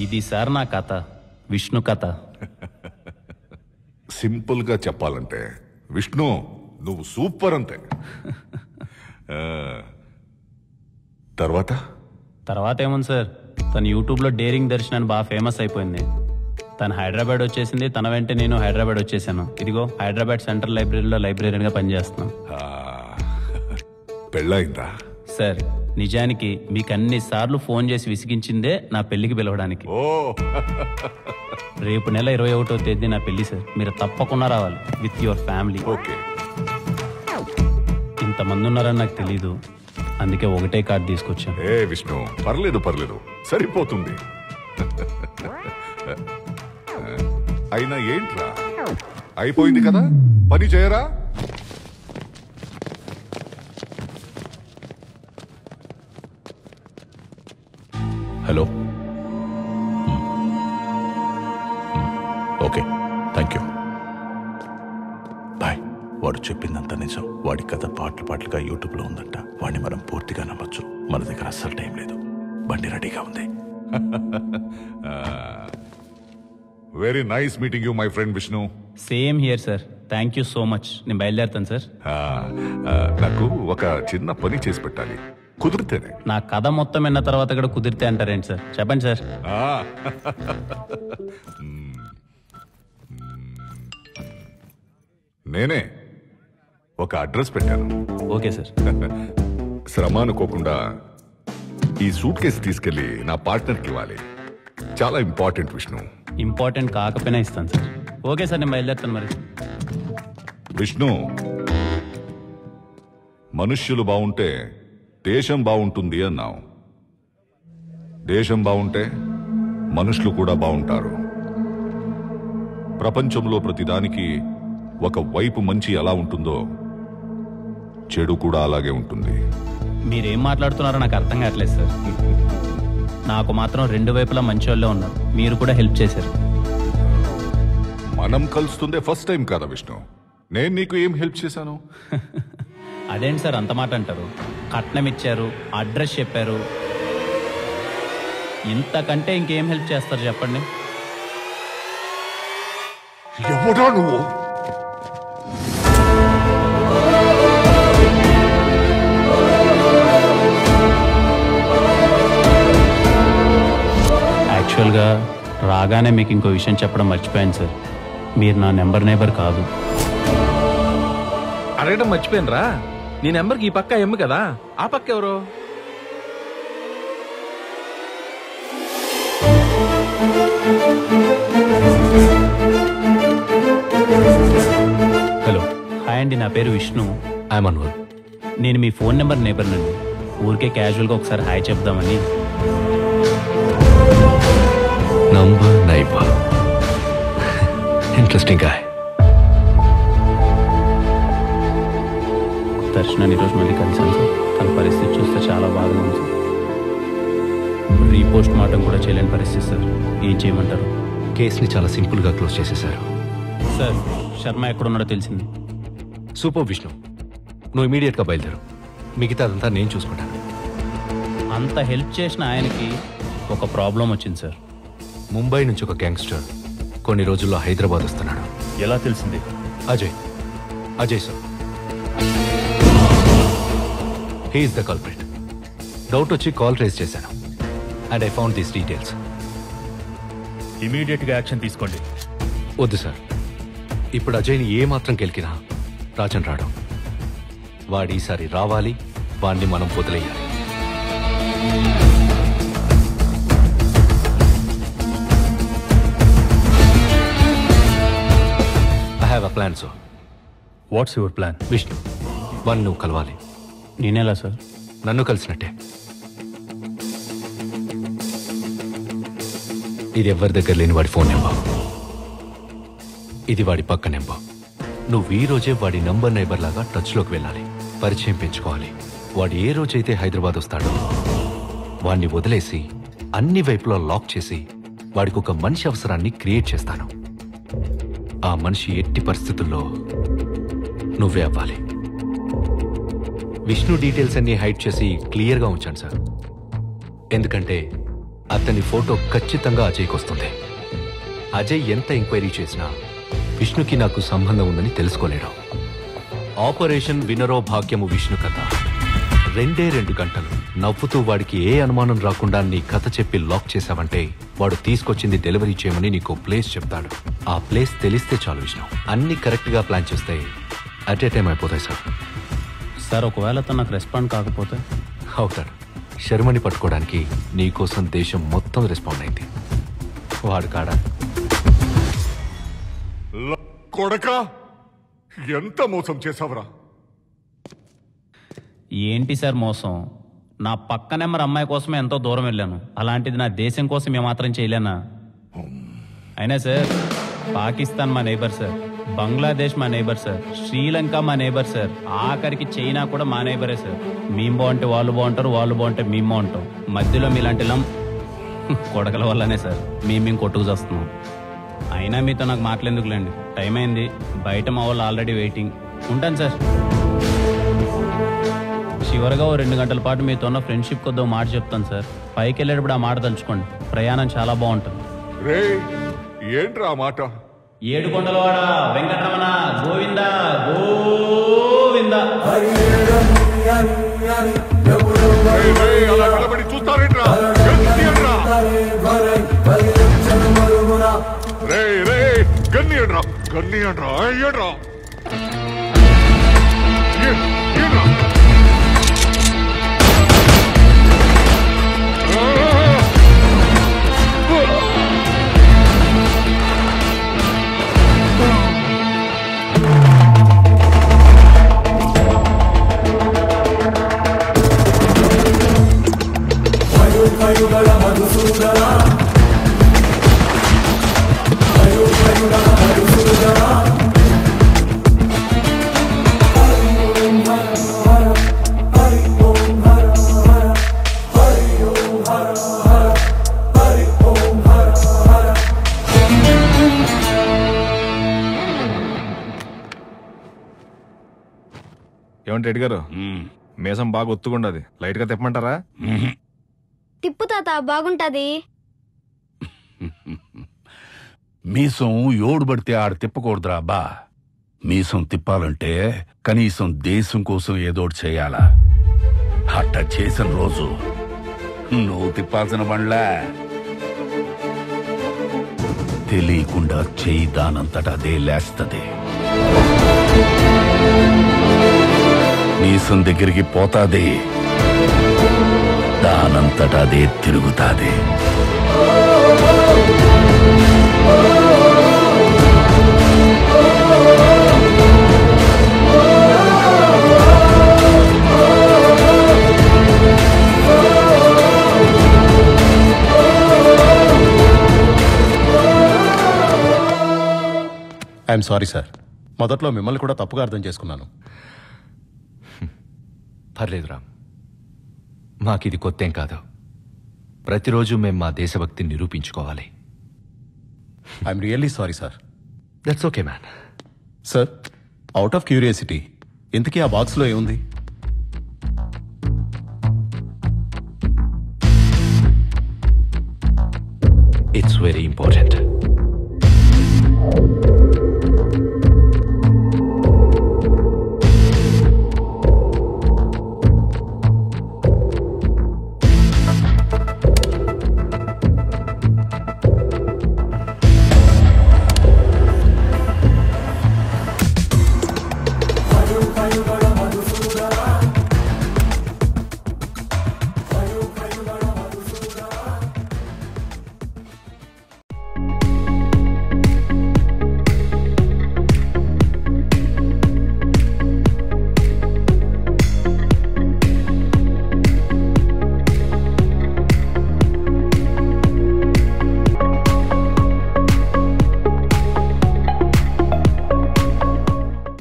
ఇది సార్ నా కథ, విష్ణు కథ. సింపుల్ గా చెప్పాలంటే విష్ణు నువ్వు సూపర్ అంతే. తర్వాత ఏముంది సార్, తను యూట్యూబ్లో డేరింగ్ దర్శన్ అని బాగా ఫేమస్ అయిపోయింది. తను హైదరాబాద్ వచ్చేసింది, తన వెంట నేను హైదరాబాద్ వచ్చేసాను. ఇదిగో హైదరాబాద్ సెంట్రల్ లైబ్రరీలో లైబ్రరీగా పనిచేస్తున్నాను. పెళ్ళయిందా సార్? నిజానికి మీకు అన్ని సార్లు ఫోన్ చేసి విసిగించిందే నా పెళ్లికి పిలవడానికి. రేపు నెల 21వ తేదీ నా పెళ్లి సార్. మీరు తప్పకుండా రావాలి విత్ యువర్ ఫ్యామిలీ. ఓకే. ఇంతమంది ఉన్నారని నాకు తెలీదు, అందుకే ఒకటే కార్డు తీసుకొచ్చాను. ఏ విష్ణు, పర్లేదు సరిపోతుంది. అయినా ఏంట్రా, అయిపోయింది కదా, పని చేయరా? Hello. Okay, thank you, bye. వాడు చెప్పిందంత నిజం. వాడి కథ పాటలుగా యూట్యూబ్లో ఉందంట. వాడిని మనం పూర్తిగా నమ్మొచ్చు. మన దగ్గర అస్సలు టైం లేదు. బండి రెడీగా ఉంది. Very nice meeting you my friend Vishnu. Same here sir. Thank you so much. నేను బయలుదేరుతాను సార్. నాకు ఒక చిన్న పని చేసి పెట్టాలి, కుదిరితేనే. నా కథ మొత్తం విన్న తర్వాత కూడా కుదిరితే అంటారేంటి సార్? చెప్పండి సార్. నేనే ఒక అడ్రస్ పెట్టాను. Okay sir. శ్రమ అనుకోకుండా ఈ సూట్ కేసు తీసుకెళ్లి నా పార్ట్నర్కి ఇవ్వాలి. చాలా ఇంపార్టెంట్ విష్ణు. ఇంపార్టెంట్ కాకపోయినా ఇస్తాను సార్. ఓకే సార్, నేను బయలుదేరుతాను మరి. విష్ణు, మనుష్యులు బాగుంటే దేశం బాగుంటుంది అన్నావు. దేశం బాగుంటే మనుషులు కూడా బాగుంటారు. ప్రపంచంలో ప్రతిదానికి ఒక వైపు మంచి ఎలా ఉంటుందో చెడు కూడా అలాగే ఉంటుంది. మీరేం మాట్లాడుతున్నారో నాకు అర్థం కావట్లేదు సార్. నాకు మాత్రం 2 వైపులా మంచి వాళ్ళే ఉన్నారు. మీరు కూడా హెల్ప్ చేశారు. మనం కలుస్తుందే ఫస్ట్ టైం కదా విష్ణు. నేను నీకు ఏం హెల్ప్ చేశాను? అదేంటి సార్ అంత మాట అంటారు? కట్నం ఇచ్చారు, అడ్రస్ చెప్పారు, ఇంతకంటే ఇంకేం హెల్ప్ చేస్తారు చెప్పండి? ఎవడా నువ్వు? యాక్చువల్గా రాగానే మీకు ఇంకో విషయం చెప్పడం మర్చిపోయాను సార్. మీరు నా నైబర్ కాదు. అడగడం మర్చిపోయినరా? నీ నెంబర్కి ఈ పక్క ఎమ్ము కదా, ఆ పక్క ఎవరు? హలో, హాయ్ అండి, నా పేరు విష్ణు. ఐఎమ్ అన్వర్. నేను మీ ఫోన్ నెంబర్ నేబర్నండి. ఊరికే క్యాజువల్గా ఒకసారి హాయ్ చెప్దామని. Number neighbour, interesting guy. దర్శనాన్ని ఈరోజు మళ్ళీ కలిసాను సార్. తన పరిస్థితి చూస్తే చాలా బాగా ఉంది సార్. రీపోస్ట్ మార్టం కూడా చేయలేని పరిస్థితి సార్. ఏం చేయమంటారు? కేసుని చాలా సింపుల్గా క్లోజ్ చేసేశారు సార్. శర్మ ఎక్కడున్నాడో తెలిసింది. సూపర్ విష్ణు, నువ్వు ఇమీడియట్గా బయలుదేరు. మిగతా అదంతా నేను చూసుకుంటాను. అంత హెల్ప్ చేసిన ఆయనకి ఒక ప్రాబ్లం వచ్చింది సార్. ముంబై నుంచి ఒక గ్యాంగ్స్టర్ కొన్ని రోజుల్లో హైదరాబాద్ వస్తున్నాడు. ఎలా తెలిసింది? Ajay sir, he's the culprit. Doubt వచ్చి కాల్ రేస్ చేశాను and I found these details. Immediate గా యాక్షన్ తీసుకోండి. వద్దు సార్, ఇప్పుడు అజయ్ని ఏమాత్రం గెలికినా రాజన్ రాడు. వాడు ఈసారి రావాలి, వాడిని మనం వదిలేయాలి. I have a plan sir. What's your plan? Vishnu, వాడిని నువ్వు కలవాలి. నేనేలా సార్? నన్ను కలిసినట్టే. ఇది ఎవరి దగ్గర లేని వాడి ఫోన్ నెంబర్. ఇది వాడి పక్క నెంబర్. నువ్వు ఈ రోజే వాడి నంబర్ నైబర్ లాగా టచ్లోకి వెళ్ళాలి, పరిచయం పెంచుకోవాలి. వాడు ఏ రోజైతే హైదరాబాద్ వస్తాడో వాడిని వదిలేసి అన్ని వైపులా లాక్ చేసి వాడికి ఒక మనిషి అవసరాన్ని క్రియేట్ చేస్తాను. ఆ మనిషి ఎట్టి పరిస్థితుల్లో నువ్వే అవ్వాలి. విష్ణు డీటెయిల్స్ అన్ని హైడ్ చేసి క్లియర్గా ఉంచాను సార్. ఎందుకంటే అతని ఫోటో ఖచ్చితంగా అజయ్కి వస్తుంది. అజయ్ ఎంత ఎంక్వైరీ చేసినా విష్ణుకి నాకు సంబంధం ఉందని తెలుసుకోలేడు. ఆపరేషన్ వినరో భాగ్యము విష్ణు కథ 2 గంటలు నవ్వుతూ వాడికి ఏ అనుమానం రాకుండా నీ కథ చెప్పి లాక్ చేశావంటే వాడు తీసుకొచ్చింది డెలివరీ చేయమని నీకు ప్లేస్ చెప్తాడు. ఆ ప్లేస్ తెలిస్తే చాలు విష్ణు. అన్ని కరెక్ట్ గా ప్లాన్ చేస్తే అట్ ఏ టైం అయిపోతాయి సార్. సార్, ఒకవేళ తను నాకు రెస్పాండ్ కాకపోతే? అవుతాడు. శర్మని పట్టుకోవడానికి నీకోసం దేశం మొత్తం రెస్పాండ్ అయింది. వాడు కాడా కొడక, ఎంత మోసం చేసావురా? ఏంటి సార్ మోసం? నా పక్క నెంబర్ అమ్మాయి కోసమే ఎంతో దూరం వెళ్ళాను. అలాంటిది నా దేశం కోసం ఏమాత్రం చేయలేనా? అయినా సార్, పాకిస్తాన్ మా నైబర్ సార్, బంగ్లాదేశ్ మా నైబర్ సార్, శ్రీలంక మా నైబర్ సార్, ఆఖరికి చైనా కూడా మా నైబరే సార్. మేము బాగుంటే వాళ్ళు బాగుంటారు, వాళ్ళు బాగుంటే మేము బాగుంటాం. మధ్యలో మీలాంటి కొడకల వల్లనే సార్ మేము కొట్టుకు చేస్తున్నాం. అయినా మీతో నాకు మాట్లాడేందుకులేండి, టైం అయింది. బయట మా వాళ్ళు ఆల్రెడీ వెయిటింగ్. ఉంటాను సార్. చివరిగా 2 గంటల పాటు మీతో ఉన్న ఫ్రెండ్షిప్ కొద్దో మాట చెప్తాను సార్. పైకి వెళ్ళేటప్పుడు ఆ మాట తలుచుకోండి. ప్రయాణం చాలా బాగుంటుంది. ఏంట్రా మాట? 7 కొండలవాడ వెంకటరమణ గోవింద గోవింద. గన్నియండ్రా, గన్నియండ్రా, అయ్యండ్రా. ఏమంటే రెడ్డి గారు, మీసం బాగా ఒత్తుకుండది, లైట్ గా తిప్పమంటారా? తిప్పు తాత, బాగుంటది. మీసం ఎవడు పడితే ఆడ తిప్పకూడదురా బా. మీసం తిప్పాలంటే కనీసం దేశం కోసం ఏదోటి చేయాలా. అట్ట చేసిన రోజు నువ్వు తిప్పాల్సిన బండ్లా తెలియకుండా చేయి దానంతట అదే లేస్తది. మీసం దేశం దగ్గరికి పోతాది, దానంతటా అదే తిరుగుతాది. ఐఎమ్ సారీ సార్, మొదట్లో మిమ్మల్ని కూడా తప్పుగా అర్థం చేసుకున్నాను. పర్లేదు రామ్, మాకిది కొత్తేం కాదు. ప్రతిరోజు మేము మా దేశభక్తిని నిరూపించుకోవాలి. I'm really sorry sir. That's okay man. Sir, out of curiosity, ఇంతకీ ఆ బాక్స్లో ఏముంది? It's very important.